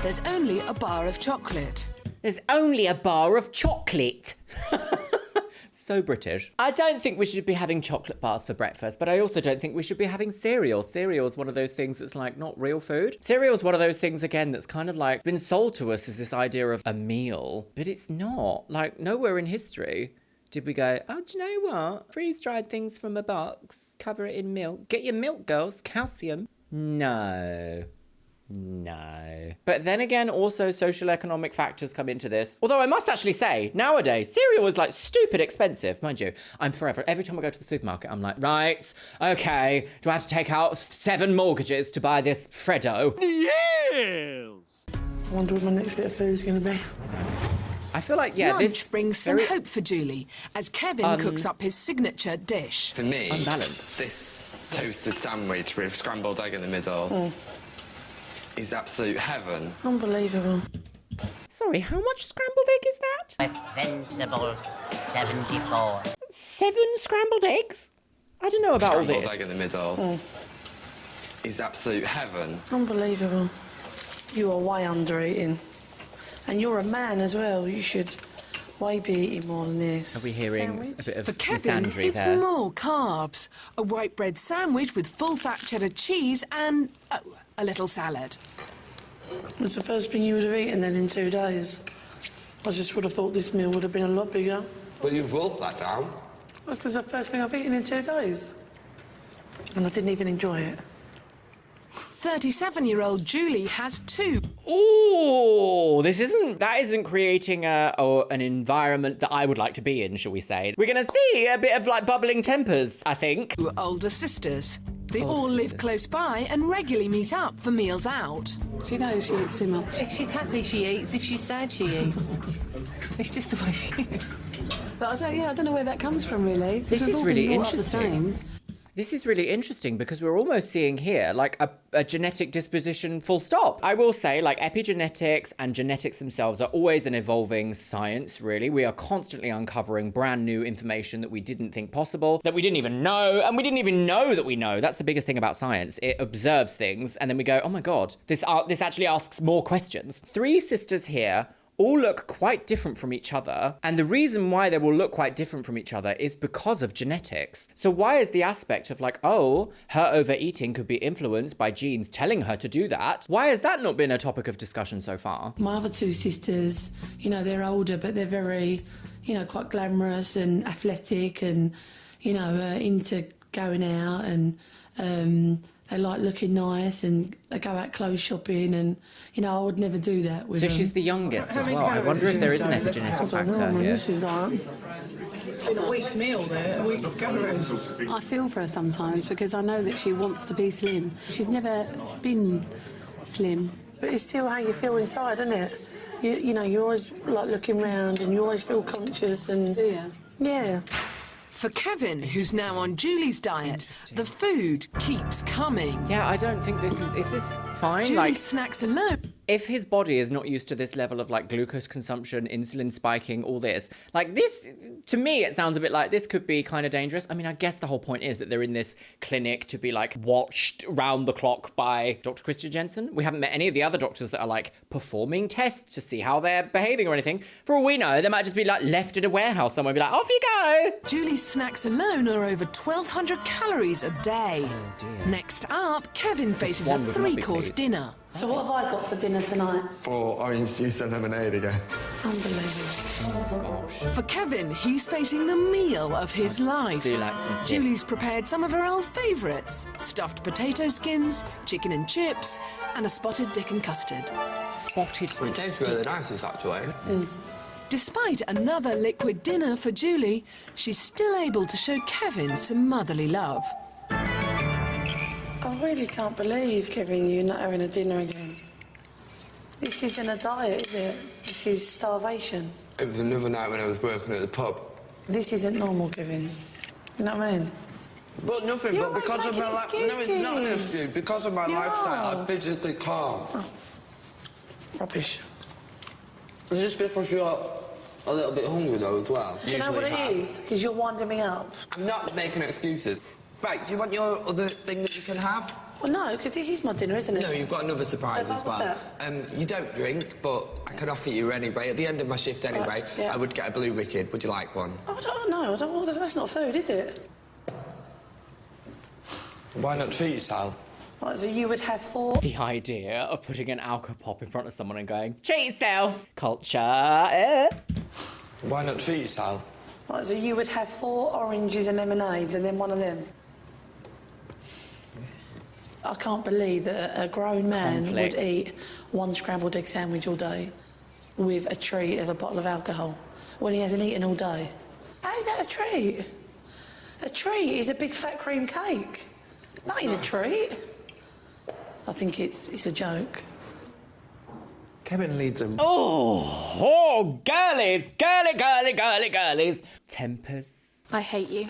There's only a bar of chocolate. There's only a bar of chocolate. So British. I don't think we should be having chocolate bars for breakfast, but I also don't think we should be having cereal. Cereal's one of those things that's like not real food. Cereal's one of those things, again, that's kind of like been sold to us as this idea of a meal, but it's not. Like, nowhere in history did we go, oh, do you know what? Freeze-dried things from a box, cover it in milk. Get your milk, girls, calcium. No. But then again, also social economic factors come into this. Although I must actually say, nowadays, cereal is like stupid expensive. Mind you, I'm forever, every time I go to the supermarket, I'm like, right, okay, do I have to take out 7 mortgages to buy this Freddo? Yes! I wonder what my next bit of food is going to be. I feel like, yeah, Lunch this brings some very hope for Julie as Kevin cooks up his signature dish. For me, unbalanced. this toasted sandwich with scrambled egg in the middle is absolute heaven. Unbelievable. Sorry, how much scrambled egg is that? A sensible 74. 7 scrambled eggs? I don't know about all Scrambled this. egg in the middle is absolute heaven. Unbelievable. You are way under eating. And you're a man as well. You should way be eating more than this. Are we hearing a bit of For Kevin, misandry it's there? more carbs. A white bread sandwich with full-fat cheddar cheese and a little salad. It's the first thing you would have eaten then in 2 days. I just would have thought this meal would have been a lot bigger. But you've wolfed that down. That's because the first thing I've eaten in 2 days. And I didn't even enjoy it. 37-year-old Julie has 2. Ooh, that isn't creating an environment that I would like to be in, shall we say. We're gonna see a bit of like bubbling tempers, I think. Older sisters. They all live close by and regularly meet up for meals out. She knows she eats too much. If she's happy, she eats. If she's sad, she eats. It's just the way she is. But I don't know where that comes from, really. This is really interesting. This is really interesting because we're almost seeing here like a genetic disposition full stop. I will say like epigenetics and genetics themselves are always an evolving science, really. We are constantly uncovering brand new information that we didn't think possible, that we didn't even know, and we didn't even know that we know. That's the biggest thing about science. It observes things and then we go, oh my God, this actually asks more questions. 3 sisters here all look quite different from each other. And the reason why they will look quite different from each other is because of genetics. So why is the aspect of like, oh, her overeating could be influenced by genes telling her to do that? Why has that not been a topic of discussion so far? My other 2 sisters, they're older, but they're very, quite glamorous and athletic and, into going out and they like looking nice and they go out clothes shopping and, I would never do that with them. So she's the youngest as well. I wonder if there is an epigenetic factor here. It's a week's meal there, a week's calories. I feel for her sometimes because I know that she wants to be slim. She's never been slim. But it's still how you feel inside, isn't it? You're always like looking round and you always feel conscious and... Do you? Yeah. For Kevin, who's now on Julie's diet, the food keeps coming. Yeah, I don't think is this fine? Julie's snacks alone. If his body is not used to this level of like glucose consumption, insulin spiking, all this, like this, to me, it sounds a bit like this could be kind of dangerous. I mean, I guess the whole point is that they're in this clinic to be like watched round the clock by Dr. Christian Jessen. We haven't met any of the other doctors that are like performing tests to see how they're behaving or anything. For all we know, they might just be like left in a warehouse somewhere and be like, off you go. Julie's snacks alone are over 1,200 calories a day. Oh dear. Next up, Kevin faces a 3-course dinner. So what have I got for dinner tonight? 4 orange juice and lemonade again. Unbelievable. Oh gosh. For Kevin, he's facing the meal of his life. Do you like some chips? Julie's prepared some of her old favourites: stuffed potato skins, chicken and chips, and a spotted dick and custard. Spotted. It tastes really nice, this actually. Despite another liquid dinner for Julie, she's still able to show Kevin some motherly love. I really can't believe, Kevin, you're not having a dinner again. This isn't a diet, is it? This is starvation. It was another night when I was working at the pub. This isn't normal, Kevin. You know what I mean? But nothing, You're but because of my life... No, it's not an excuse. Because of my lifestyle, I physically can't. Oh. Rubbish. It's just because you're a little bit hungry, though, as well. Do you know what it is? Because you're winding me up. I'm not making excuses. Right, do you want your other thing that you can have? Well, no, because this is my dinner, isn't it? No, you've got another surprise as well. That? You don't drink, but I can offer you anyway. At the end of my shift anyway, yeah. I would get a Blue Wicked. Would you like one? Oh, I don't know. Well, that's not food, is it? Why not treat yourself? Right, so you would have 4... The idea of putting an alcohol pop in front of someone and going, treat yourself! Culture! Why not treat yourself? Right, so you would have 4 oranges and lemonades and then one of them? I can't believe that a grown man would eat 1 scrambled egg sandwich all day with a treat of a bottle of alcohol when he hasn't eaten all day. How is that a treat? A treat is a big fat cream cake. That ain't a treat. I think it's a joke. Kevin leads a... Oh, girlies, girlies. Tempers. I hate you.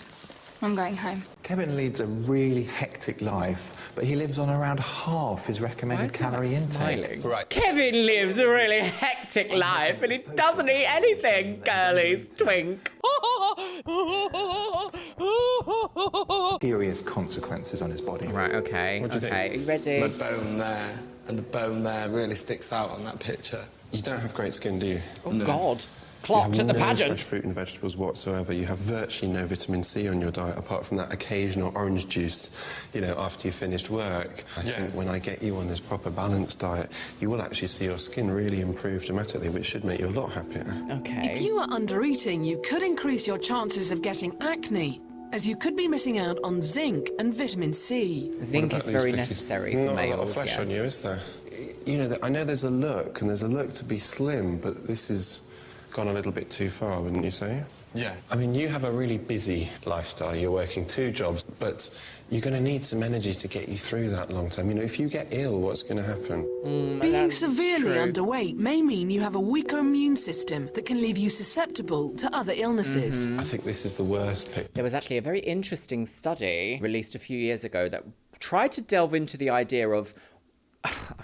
I'm going home. Kevin leads a really hectic life, but he lives on around half his recommended calorie intake. Right. Kevin lives a really hectic life and he doesn't eat anything, girlies. Twink. Serious consequences on his body. Right, okay. What do you think? Are you ready? The bone there and the bone there really sticks out on that picture. You don't have great skin, do you? Oh, God. Clocked you at have the no pageant. fresh fruit and vegetables whatsoever. You have virtually no vitamin C on your diet, apart from that occasional orange juice, you know, after you finished work. I think when I get you on this proper balanced diet, you will actually see your skin really improve dramatically, which should make you a lot happier. Okay. If you are under-eating, you could increase your chances of getting acne, as you could be missing out on zinc and vitamin C. Zinc is very necessary for males. Not a lot of males, flesh yes. on you, is there? You know, I know there's a look, and there's a look to be slim, but this is gone a little bit too far, wouldn't you say? Yeah. I mean, you have a really busy lifestyle. You're working 2 jobs, but you're going to need some energy to get you through that long term. You know, if you get ill, what's going to happen? Being severely true. underweight may mean you have a weaker immune system that can leave you susceptible to other illnesses. I think this is the worst pick. There was actually a very interesting study released a few years ago that tried to delve into the idea of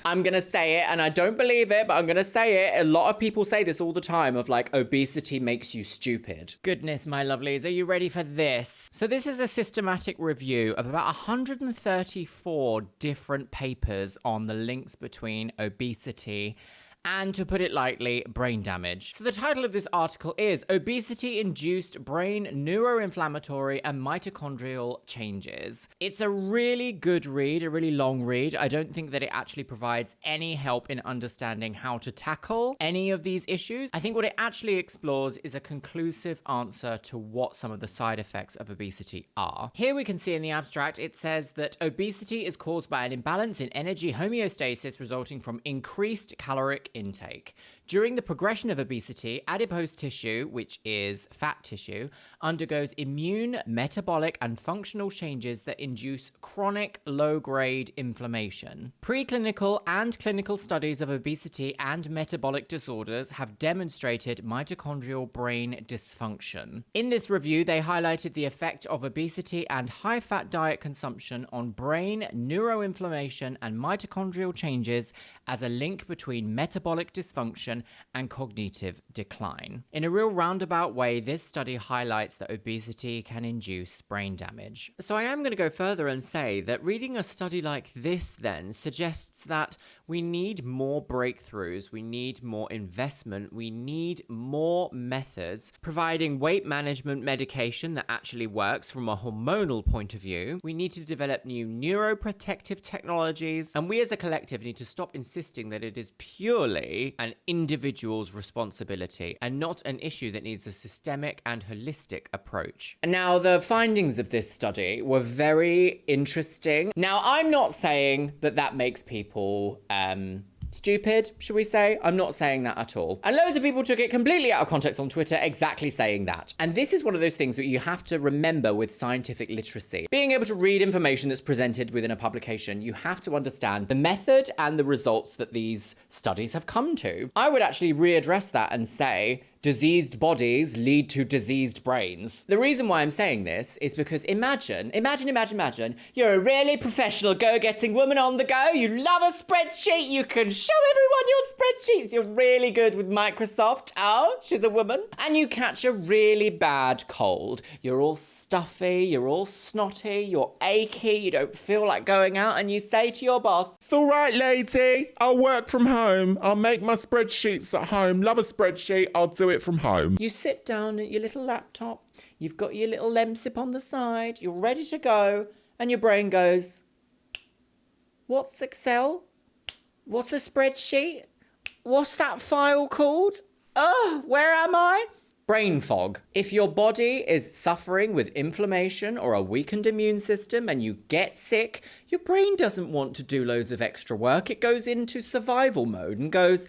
I'm going to say it, and I don't believe it, but I'm going to say it. A lot of people say this all the time of like, obesity makes you stupid. Goodness, my lovelies, are you ready for this? So this is a systematic review of about 134 different papers on the links between obesity and, to put it lightly, brain damage. So the title of this article is Obesity-Induced Brain Neuroinflammatory and Mitochondrial Changes. It's a really good read, a really long read. I don't think that it actually provides any help in understanding how to tackle any of these issues. I think what it actually explores is a conclusive answer to what some of the side effects of obesity are. Here we can see in the abstract, it says that obesity is caused by an imbalance in energy homeostasis resulting from increased caloric intake. During the progression of obesity, adipose tissue, which is fat tissue, undergoes immune, metabolic, and functional changes that induce chronic low-grade inflammation. Preclinical and clinical studies of obesity and metabolic disorders have demonstrated mitochondrial brain dysfunction. In this review, they highlighted the effect of obesity and high-fat diet consumption on brain neuroinflammation and mitochondrial changes as a link between metabolic dysfunction and cognitive decline. In a real roundabout way, this study highlights that obesity can induce brain damage. So I am going to go further and say that reading a study like this then suggests that we need more breakthroughs, we need more investment, we need more methods providing weight management medication that actually works from a hormonal point of view. We need to develop new neuroprotective technologies, and we as a collective need to stop insisting that it is purely an individual's responsibility and not an issue that needs a systemic and holistic approach. Now, the findings of this study were very interesting. Now, I'm not saying that that makes people stupid, should we say? I'm not saying that at all. And loads of people took it completely out of context on Twitter, exactly saying that. And this is one of those things that you have to remember with scientific literacy. Being able to read information that's presented within a publication, you have to understand the method and the results that these studies have come to. I would actually readdress that and say, diseased bodies lead to diseased brains. The reason why I'm saying this is because imagine, you're a really professional go-getting woman on the go, you love a spreadsheet, you can show everyone your spreadsheets, you're really good with Microsoft, oh, she's a woman, and you catch a really bad cold. You're all stuffy, you're all snotty, you're achy, you don't feel like going out, and you say to your boss, "It's all right, lady, I'll work from home, I'll make my spreadsheets at home, love a spreadsheet, I'll do it from home." You sit down at your little laptop, you've got your little Lemsip on the side, you're ready to go, and your brain goes, what's Excel? What's a spreadsheet? What's that file called? Oh, where am I? Brain fog. If your body is suffering with inflammation or a weakened immune system and you get sick, your brain doesn't want to do loads of extra work. It goes into survival mode and goes,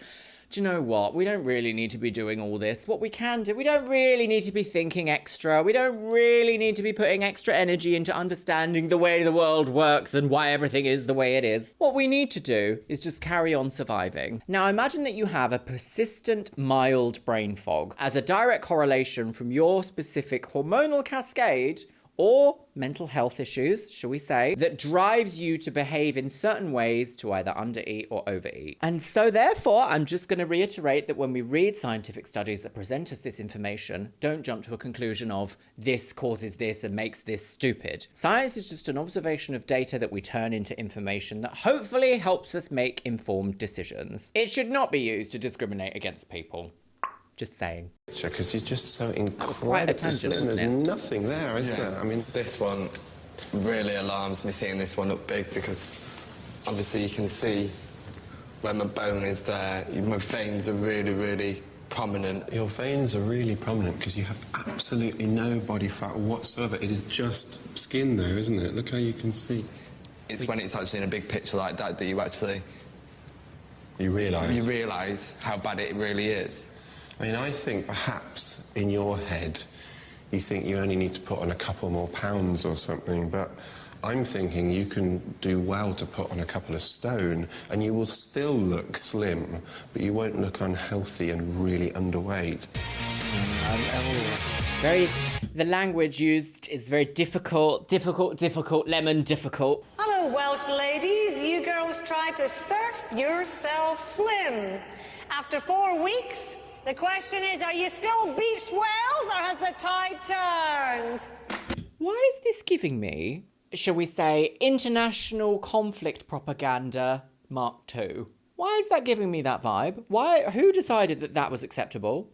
do you know what? We don't really need to be doing all this. What we can do, we don't really need to be thinking extra. We don't really need to be putting extra energy into understanding the way the world works and why everything is the way it is. What we need to do is just carry on surviving. Now, imagine that you have a persistent, mild brain fog as a direct correlation from your specific hormonal cascade or mental health issues, shall we say, that drives you to behave in certain ways to either undereat or overeat. And so therefore, I'm just going to reiterate that when we read scientific studies that present us this information, don't jump to a conclusion of this causes this and makes this stupid. Science is just an observation of data that we turn into information that hopefully helps us make informed decisions. It should not be used to discriminate against people. Just saying. Because you're just so incredibly quite a tangent, slim. There's wasn't it? nothing there, is there? I mean, this one really alarms me, seeing this one up big, because obviously you can see where my bone is there. My veins are really, really prominent. Your veins are really prominent because you have absolutely no body fat whatsoever. It is just skin, though, isn't it? Look how you can see. It's when it's actually in a big picture like that that you actually... You realise? You realise how bad it really is. I mean, I think perhaps in your head you think you only need to put on a couple more pounds or something, but I'm thinking you can do well to put on a couple of stone and you will still look slim, but you won't look unhealthy and really underweight. The language used is very difficult, lemon difficult. Hello, Welsh ladies. You girls try to surf yourself slim. After 4 weeks, the question is, are you still beached whales or has the tide turned? Why is this giving me, shall we say, international conflict propaganda Mark II? Why is that giving me that vibe? Who decided that that was acceptable?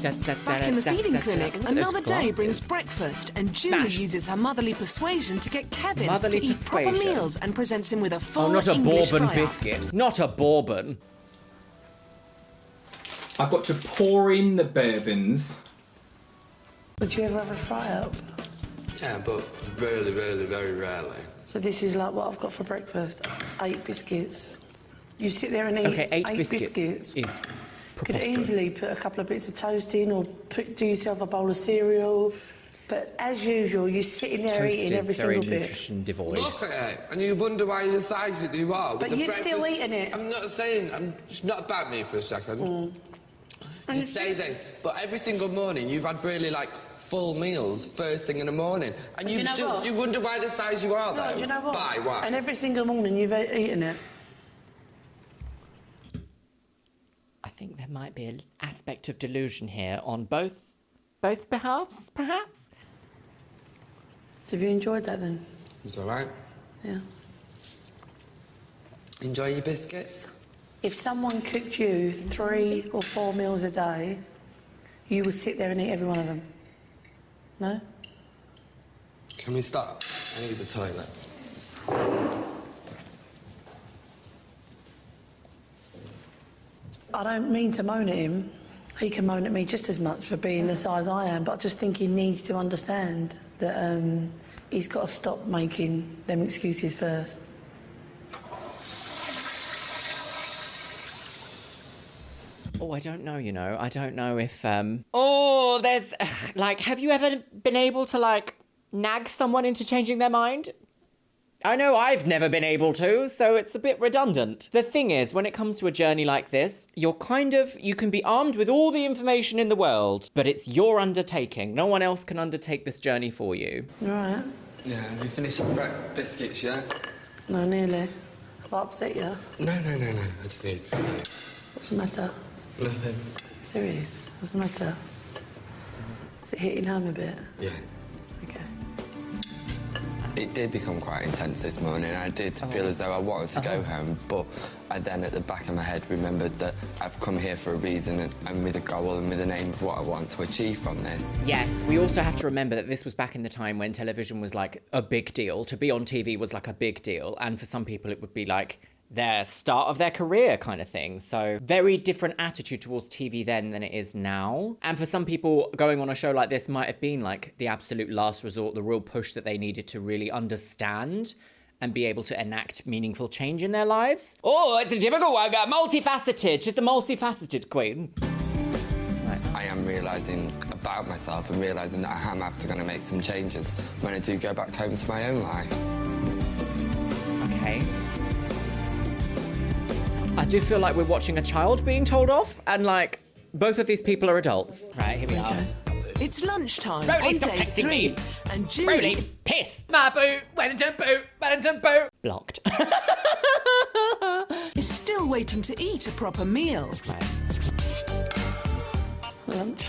Back in the feeding clinic, another day brings breakfast, and Julie uses her motherly persuasion to get Kevin to eat proper meals and presents him with a full not a English bourbon fry-up. biscuit. Not a bourbon. I've got to pour in the bourbons. Would you ever have a fry-up? Yeah, but really, really, very rarely. So this is like what I've got for breakfast. 8 biscuits. You sit there and eat Okay, 8 biscuits is Could preposterous. easily put a couple of bits of toast in or do yourself a bowl of cereal. But as usual, you're sitting there Toast eating is every very single bit. nutrition devoid. Look at it, and you wonder why you're the size that you are. But you're still eating it. I'm not saying, it's not about me for a second. You say this, but every single morning you've had really, like, full meals first thing in the morning. And Do you know what? do you wonder why the size you are, though? No, do you know what? Why? Why? And every single morning you've eaten it. I think there might be an aspect of delusion here on both behalves, perhaps. So have you enjoyed that then? It's all right. Yeah. Enjoy your biscuits. If someone cooked you 3 or 4 meals a day, you would sit there and eat every one of them. No? Can we stop? I need the toilet. I don't mean to moan at him. He can moan at me just as much for being the size I am, but I just think he needs to understand that he's got to stop making them excuses first. Oh, I don't know, you know. I don't know if, Oh, there's... Like, have you ever been able to, like, nag someone into changing their mind? I know I've never been able to, so it's a bit redundant. The thing is, when it comes to a journey like this, you can be armed with all the information in the world, but it's your undertaking. No one else can undertake this journey for you. You all right? Yeah, have you finished your biscuits, yeah? No, nearly. Have I upset you? No. I just need... What's the matter? Nothing. Serious? What's the matter? Is it hitting home a bit? Yeah. Okay. It did become quite intense this morning. I did feel as though I wanted to go home, but I then, at the back of my head, remembered that I've come here for a reason and with a goal and with an aim of what I want to achieve from this. Yes, we also have to remember that this was back in the time when television was like a big deal. To be on TV was like a big deal, and for some people it would be like their start of their career kind of thing. So very different attitude towards TV then than it is now. And for some people, going on a show like this might have been like the absolute last resort, the real push that they needed to really understand and be able to enact meaningful change in their lives. Oh, it's a difficult one. Multifaceted. She's a multifaceted queen. I am realising about myself and realising that I am after going to make some changes when I do go back home to my own life. Okay. I do feel like we're watching a child being told off, and like both of these people are adults. Right, here we are. It's lunchtime Rolly, on stop day texting 3, me. and Julie... Rolly, piss. My boot, Wellington boot, Wellington boot. Blocked. is still waiting to eat a proper meal. Right. Lunch.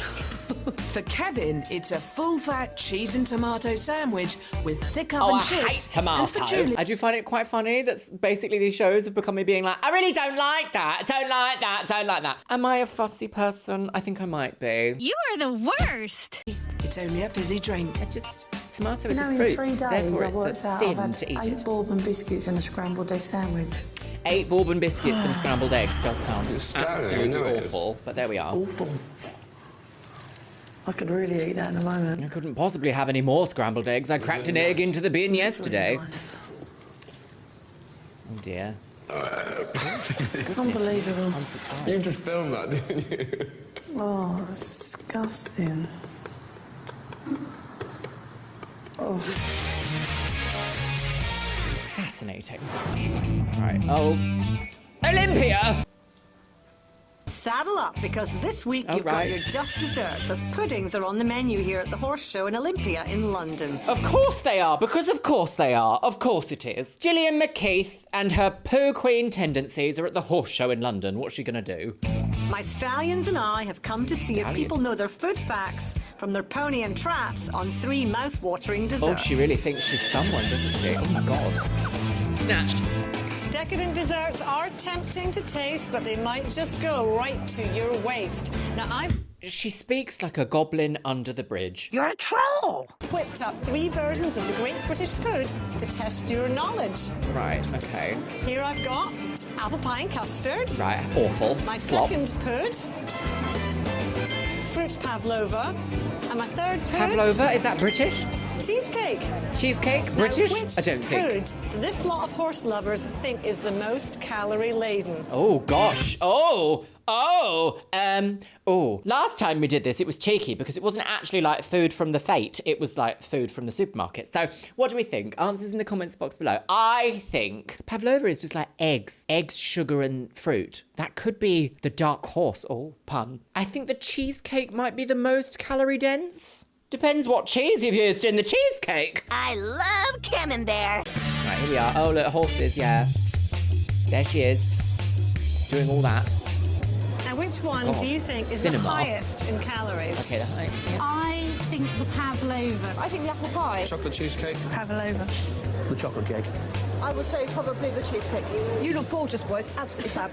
For Kevin, it's a full-fat cheese and tomato sandwich with thick oven Oh, I chips. hate tomato. And for Julie, I do find it quite funny that basically these shows have become me being like, I really don't like that, don't like that, don't like that. Am I a fussy person? I think I might be. You are the worst. it's only a fizzy drink. Tomato You is know, a in fruit. 3 days Therefore, I've worked it's a out sin I've had to eat 8 it. bourbon biscuits and a scrambled egg sandwich. 8 bourbon biscuits and scrambled eggs does sound scary, absolutely isn't it? awful, but there we are. Awful. I could really eat that in a moment. I couldn't possibly have any more scrambled eggs. I cracked an egg into the bin yesterday. Nice. Oh dear. Unbelievable. You just filmed that, didn't you? Oh, that's disgusting. Oh. Fascinating. Right. Oh. Olympia! Saddle up, because this week Oh, you've right. got your just desserts, as puddings are on the menu here at the Horse Show in Olympia in London. Of course they are, because of course they are. Of course it is. Gillian McKeith and her poo queen tendencies are at the Horse Show in London. What's she gonna do? My stallions and I have come to see if people know their food facts from their pony and traps on 3 mouth-watering desserts. Oh, she really thinks she's someone, doesn't she? Oh my god. Snatched. Decadent desserts are tempting to taste, but they might just go right to your waist. Now, I've She speaks like a goblin under the bridge. You're a troll! Whipped up 3 versions of the Great British Pud to test your knowledge. Right, okay. Here I've got apple pie and custard. Right, awful. My Slop. second pud, fruit pavlova, and my third pud... Pavlova? Is that British? Cheesecake. Cheesecake? Now, British? which I don't think. food this lot of horse lovers think is the most calorie-laden? Oh, gosh. Oh. Last time we did this, it was cheeky because it wasn't actually like food from the fate. It was like food from the supermarket. So what do we think? Answers in the comments box below. I think pavlova is just like eggs. Eggs, sugar and fruit. That could be the dark horse. Oh, pun. I think the cheesecake might be the most calorie dense. Depends what cheese you've used in the cheesecake. I love camembert. Right, here we are. Oh, look, horses, yeah. There she is. Doing all that. Now, which one God. do you think is Cinema. the highest in calories? Okay, the height. I think the pavlova. I think the apple pie. Chocolate cheesecake. Pavlova. The chocolate cake. I would say probably the cheesecake. You look gorgeous, boys. Absolutely fab.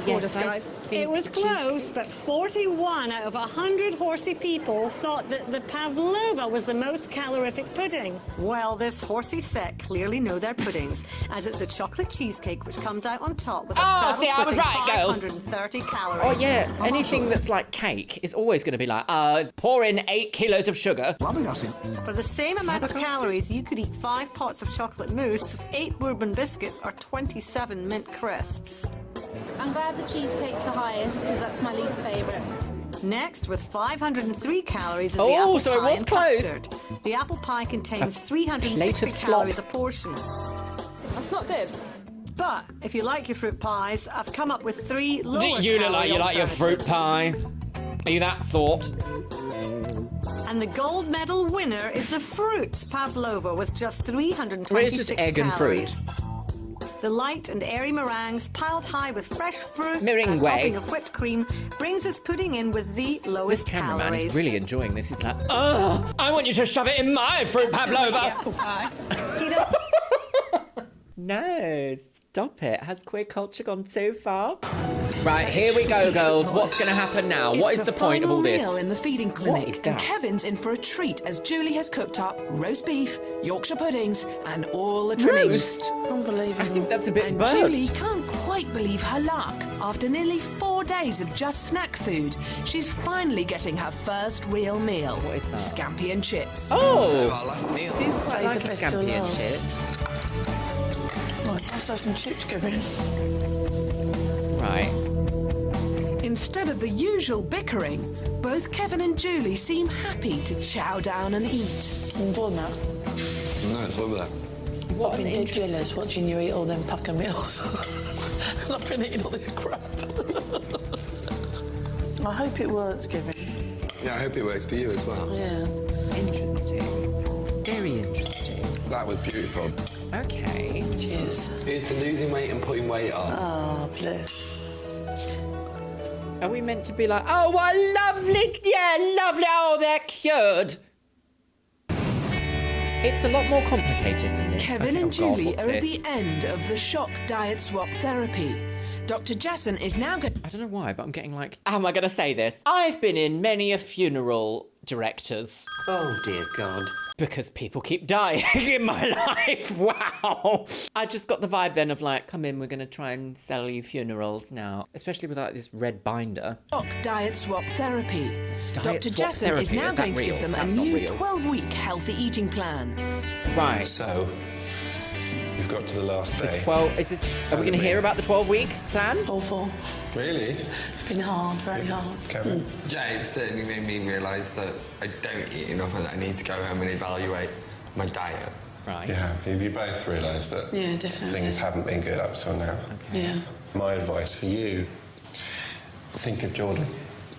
Gorgeous, guys. It was close, but 41 out of 100 horsey people thought that the pavlova was the most calorific pudding. Well, this horsey set clearly know their puddings, as it's the chocolate cheesecake which comes out on top with a See, I was right, girls. 530 calories. Oh, yeah. Anything that's like cake is always going to be like, pour in 8 kilos of sugar. For the same amount of calories, you could eat 5 pots of chocolate mousse, 8 bourbon biscuits, or 27 mint crisps. I'm glad the cheesecake's the highest because that's my least favourite. Next, with 503 calories, is Oh, the apple so it pie was and close. custard. The apple pie contains plate 360 of slop. calories a portion. That's not good. But if you like your fruit pies, I've come up with 3 lower You look like calorie you like your fruit alternatives. pie. Are you that sort? And the gold medal winner is the fruit pavlova with just 326 Well, it's just egg and calories. fruit. The light and airy meringues piled high with fresh fruit Meringue. and a topping of whipped cream brings this pudding in with the This lowest cameraman calories. is really enjoying this. He's like, oh, I want you to shove it in my fruit pavlova. Apple pie. No, stop it. Has queer culture gone so far? Right, here we go, girls. What's going to happen now? What is the point of all this? Meal in the feeding clinic, is and that? Kevin's in for a treat as Julie has cooked up roast beef, Yorkshire puddings, and all the trimmings. Roast? Unbelievable. I think that's a bit And burnt. Julie can't quite believe her luck. After nearly 4 days of just snack food, she's finally getting her first real meal. What is that? Scampi and chips. Oh! Our last meal. I like a scampi and chips. Let's have some chips, Kevin. Right. Instead of the usual bickering, both Kevin and Julie seem happy to chow down and eat. Enjoying that. No, it's lovely. I've been dead jealous watching you eat all them pack of meals. And I've been eating all this crap. I hope it works, Kevin. Yeah, I hope it works for you as well. Yeah. Interesting. Very interesting. That was beautiful. Okay. Cheers. Here's to losing weight and putting weight on. Oh, bless. Are we meant to be like, oh, what lovely, yeah, lovely, oh, they're cured? It's a lot more complicated than this. Kevin Okay, and oh God, Julie what's are at this? the end of the shock diet swap therapy. Dr. Jessen is now going... I don't know why, but I'm getting like... How am I going to say this? I've been in many a funeral directors. Oh, dear God. Because people keep dying in my life. Wow. I just got the vibe then of like, come in, we're going to try and sell you funerals now. Especially with like this red binder. Shock diet swap therapy. Diet Dr. swap Jessen therapy, is now is that going to real? give them a That's not new real. 12-week healthy eating plan. Right. So, you've got to the last day. 12, is this, are we going to hear about the 12-week plan? Awful. Really? It's been hard, very hard. Kevin? Yeah, it certainly made me realise that I don't eat enough and that I need to go home and evaluate my diet. Right. Yeah, have you both realised that Yeah, definitely. things haven't been good up till now? Yeah. My advice for you, think of Jordan.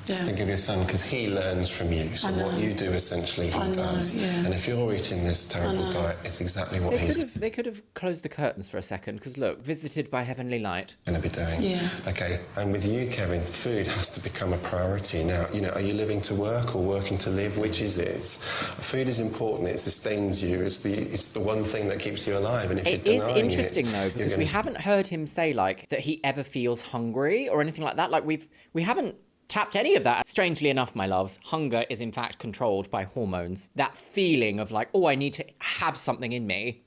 Yeah. Think of your son, because he learns from you. So I know. what you do, essentially, he I know, does. yeah. And if you're eating this terrible diet, it's exactly what They could have closed the curtains for a second, because look, visited by heavenly light. going to be doing. Yeah. Okay, and with you, Kevin, food has to become a priority. Now, you know, are you living to work or working to live? Which is it? Food is important. It sustains you. It's the one thing that keeps you alive. And if It you're is denying interesting it, though, you're because gonna we haven't heard him say like that he ever feels hungry or anything like that. Like we haven't tapped any of that. Strangely enough, my loves, hunger is in fact controlled by hormones. That feeling of like, oh, I need to have something in me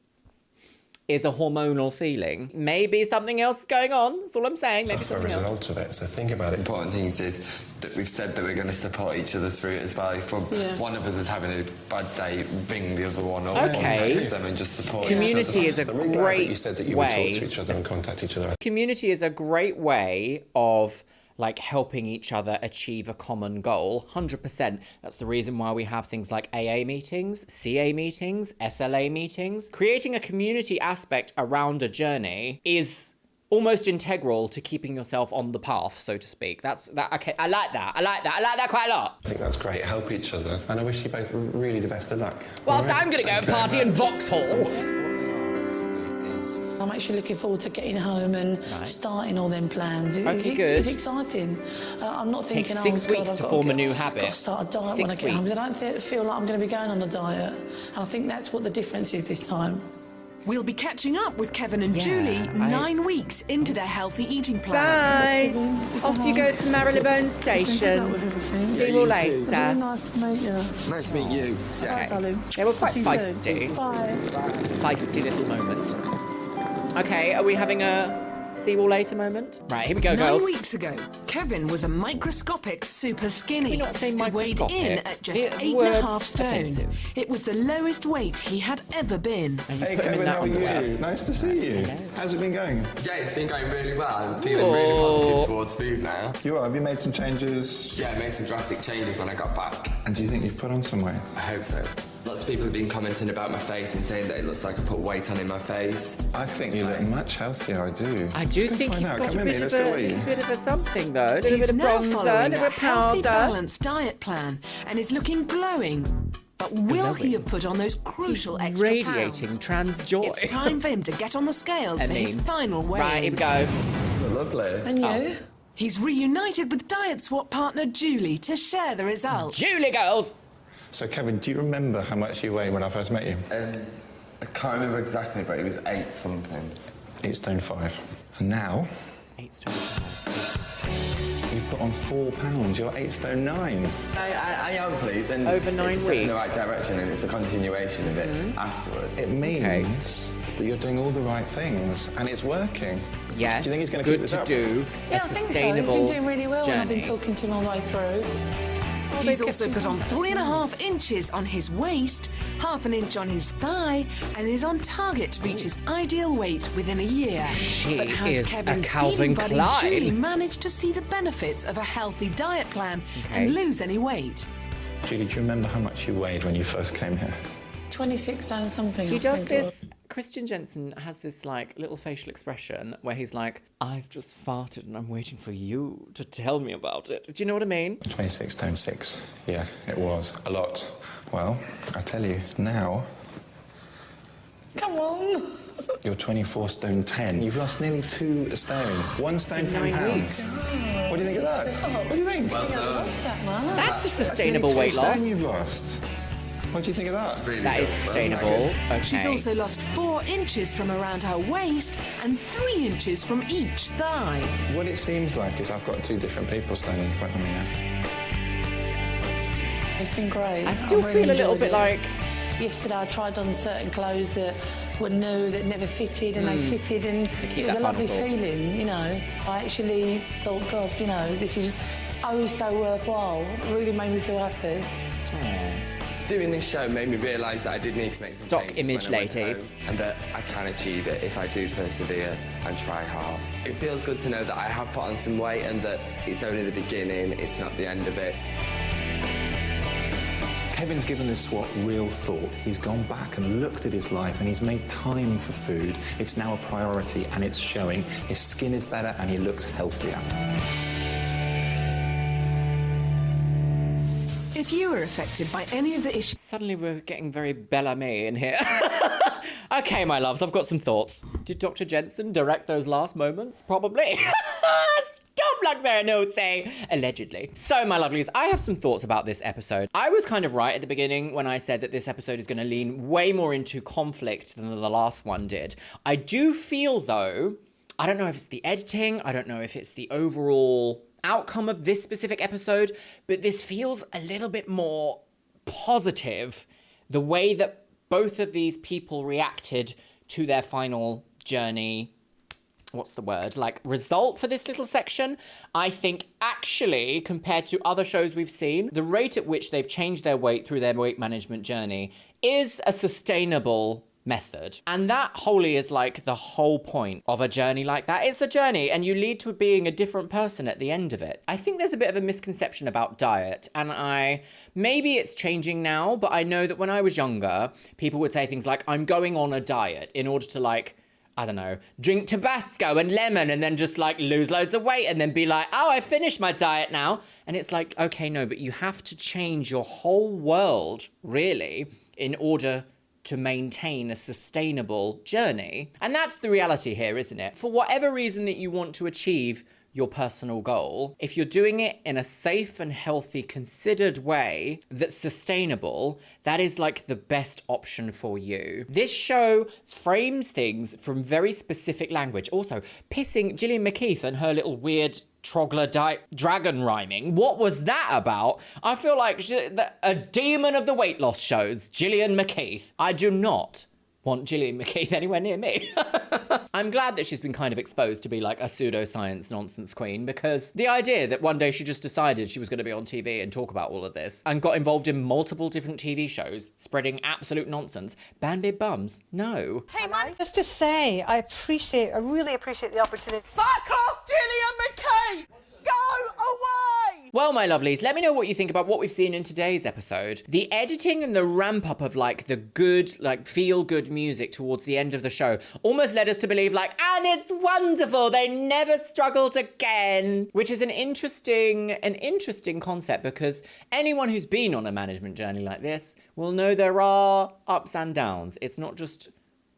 is a hormonal feeling. Maybe something else going on. That's all I'm saying. Maybe It's a something else. result of it. So think about it. Important things is that we've said that we're going to support each other through it as well. If one of us is having a bad day, ring the other one up Okay. or text them and just support Community each is other. a I'm really glad that great you said that you would talk way. to each other and contact each other. Community is a great way of like helping each other achieve a common goal. 100%. That's the reason why we have things like AA meetings, CA meetings, SLA meetings. Creating a community aspect around a journey is almost integral to keeping yourself on the path, so to speak. Okay, I like that quite a lot. I think that's great. Help each other. And I wish you both really the best of luck. Whilst I'm going to go and party in Vauxhall. I'm actually looking forward to getting home and starting all them plans. Okay, good. It's exciting. I'm not thinking, Takes 6 oh, God, weeks I've to got form a get- new I've habit. got to start a diet when I 6 get home. weeks. I don't feel like I'm going to be going on a diet. And I think that's what the difference is this time. We'll be catching up with Kevin and Yeah, Julie 9 weeks into their healthy eating plan. Bye. Off you go to Marylebone Station. See you later. Nice to meet you. Nice to meet you. Bye, darling. They were quite See you soon. feisty. Bye. Feisty little moment. Okay, are we having a see you all later moment? Right, here we go, 9 girls. weeks ago, Kevin was a microscopic super skinny. Can we not say who weighed microscopic? in at just The 8.5 word's stone. offensive. It was the lowest weight he had ever been. Hey, Kevin, how are you? Nice to see you. How's it been going? Yeah, it's been going really well. I'm feeling really positive towards food now. You are? Have you made some changes? Yeah, I made some drastic changes when I got back. And do you think you've put on some weight? I hope so. Lots of people have been commenting about my face and saying that it looks like I put weight on in my face. I think you look much healthier, I do. I do think find you've out. got Come a with me, bit let's of go a, eat. bit of a something though. A little He's bit of now bronzer, a following little a bit of healthy, powder. balanced diet plan and is looking glowing. But will he have put on those crucial extra Radiating pounds? trans joy. It's time for him to get on the scales for his final weigh. Right, here we go. Lovely. And you? He's reunited with diet swap partner Julie to share the results. Julie, girls! So, Kevin, do you remember how much you weighed when I first met you? I can't remember exactly, but it was 8 something. 8 stone 5. And now, 8 stone. you've put on 4 pounds. You're 8 stone 9. I am pleased, and Over 9 it's a step in the weeks. right direction, and it's the continuation of it afterwards. It means that you're doing all the right things, and it's working. Yes, Do you think he's going to keep good this to up? do Yeah, a I think so. He's sustainable been doing really well when I've been journey. talking to him all the way through. He's also put on 3.5 inches on his waist, 1/2 inch on his thigh, and is on target to reach his ideal weight within a year. She but has is Kevin's a Calvin feeding buddy Klein. Julie managed to see the benefits of a healthy diet plan and lose any weight? Julie, do you remember how much you weighed when you first came here? 26 stone something. He does this. Christian Jessen has this like little facial expression where he's like, I've just farted and I'm waiting for you to tell me about it. Do you know what I mean? 26 stone 6. Yeah, it was. A lot. Well, I tell you, now Come on. you're 24 stone 10. You've lost nearly 2 stone. 1 stone 10 pounds. What do you think of that? What do you think? That's a sustainable weight That's loss. nearly 2 stone you've lost. What do you think of that? That is sustainable. Okay. She's also lost 4 inches from around her waist and 3 inches from each thigh. What it seems like is I've got 2 different people standing in front of me now. It's been great. I still I've feel a really little enjoyed bit it. like... Yesterday I tried on certain clothes that were new, that never fitted, and they fitted, and Keep it was that a lovely final thought. feeling, you know. I actually thought, God, you know, this is oh so worthwhile. It really made me feel happy. Doing this show made me realise that I did need to make some Stock changes image, when I went ladies. home, and that I can achieve it if I do persevere and try hard. It feels good to know that I have put on some weight and that it's only the beginning, it's not the end of it. Kevin's given this swap real thought. He's gone back and looked at his life and he's made time for food. It's now a priority and it's showing. His skin is better and he looks healthier. If you were affected by any of the issues... Suddenly we're getting very Bellamy in here. Okay, my loves, I've got some thoughts. Did Dr. Jessen direct those last moments? Probably. Stop like they're no say. Allegedly. So, my lovelies, I have some thoughts about this episode. I was kind of right at the beginning when I said that this episode is going to lean way more into conflict than the last one did. I do feel, though, I don't know if it's the editing, I don't know if it's the overall outcome of this specific episode, but this feels a little bit more positive. The way that both of these people reacted to their final journey, what's the word, like result for this little section, I think actually, compared to other shows we've seen, the rate at which they've changed their weight through their weight management journey is a sustainable method. And that wholly is like the whole point of a journey like that. It's a journey and you lead to being a different person at the end of it. I think there's a bit of a misconception about diet, and maybe it's changing now, but I know that when I was younger, people would say things like, I'm going on a diet in order to like, I don't know, drink Tabasco and lemon and then just like lose loads of weight and then be like, oh, I finished my diet now. And it's like, okay, no, but you have to change your whole world, really, in order to maintain a sustainable journey. And that's the reality here, isn't it? For whatever reason that you want to achieve your personal goal, if you're doing it in a safe and healthy, considered way that's sustainable, that is like the best option for you. This show frames things from very specific language. Also, pissing Gillian McKeith and her little weird troglodyte dragon rhyming. What was that about? I feel like a demon of the weight loss shows, Gillian McKeith. I do not want Gillian McKeith anywhere near me. I'm glad that she's been kind of exposed to be like a pseudoscience nonsense queen, because the idea that one day she just decided she was going to be on TV and talk about all of this and got involved in multiple different TV shows spreading absolute nonsense. Ban big bums? No. Hey, man, just to say, I really appreciate the opportunity. Fuck off, Gillian McKee! Go away! Well, my lovelies, let me know what you think about what we've seen in today's episode. The editing and the ramp up of like the good, like feel good music towards the end of the show almost led us to believe like, and it's wonderful, they never struggled again. Which is an interesting concept, because anyone who's been on a management journey like this will know there are ups and downs. It's not just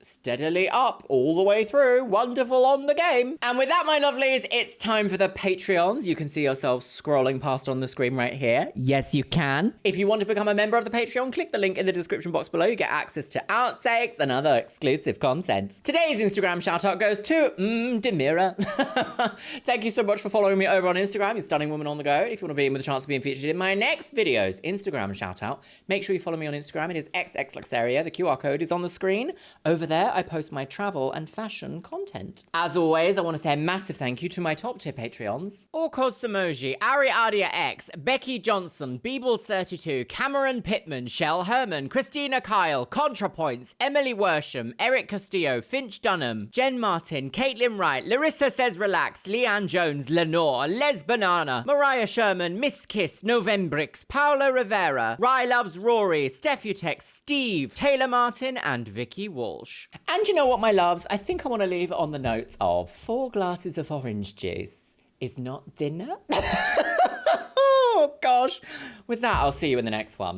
steadily up all the way through. Wonderful on the game. And with that, my lovelies, it's time for the Patreons. You can see yourselves scrolling past on the screen right here. Yes, you can. If you want to become a member of the Patreon, click the link in the description box below. You get access to outtakes and other exclusive content. Today's Instagram shout out goes to Demira. Thank you so much for following me over on Instagram, you stunning woman on the go. If you want to be in with a chance of being featured in my next video's Instagram shout out, make sure you follow me on Instagram. It is xxluxeria. The QR code is on the screen over there, I post my travel and fashion content. As always, I want to say a massive thank you to my top tier Patreons. Orkos Samoji, Ariadia X, Becky Johnson, Beebles32, Cameron Pittman, Shell Herman, Christina Kyle, ContraPoints, Emily Worsham, Eric Castillo, Finch Dunham, Jen Martin, Caitlin Wright, Larissa Says Relax, Leanne Jones, Lenore, Les Banana, Mariah Sherman, Miss Kiss, Novembrix, Paolo Rivera, Rye Loves Rory, Stephutex, Steve, Taylor Martin, and Vicky Walsh. And you know what, my loves? I think I want to leave it on the notes of 4 glasses of orange juice is not dinner. Oh, gosh. With that, I'll see you in the next one.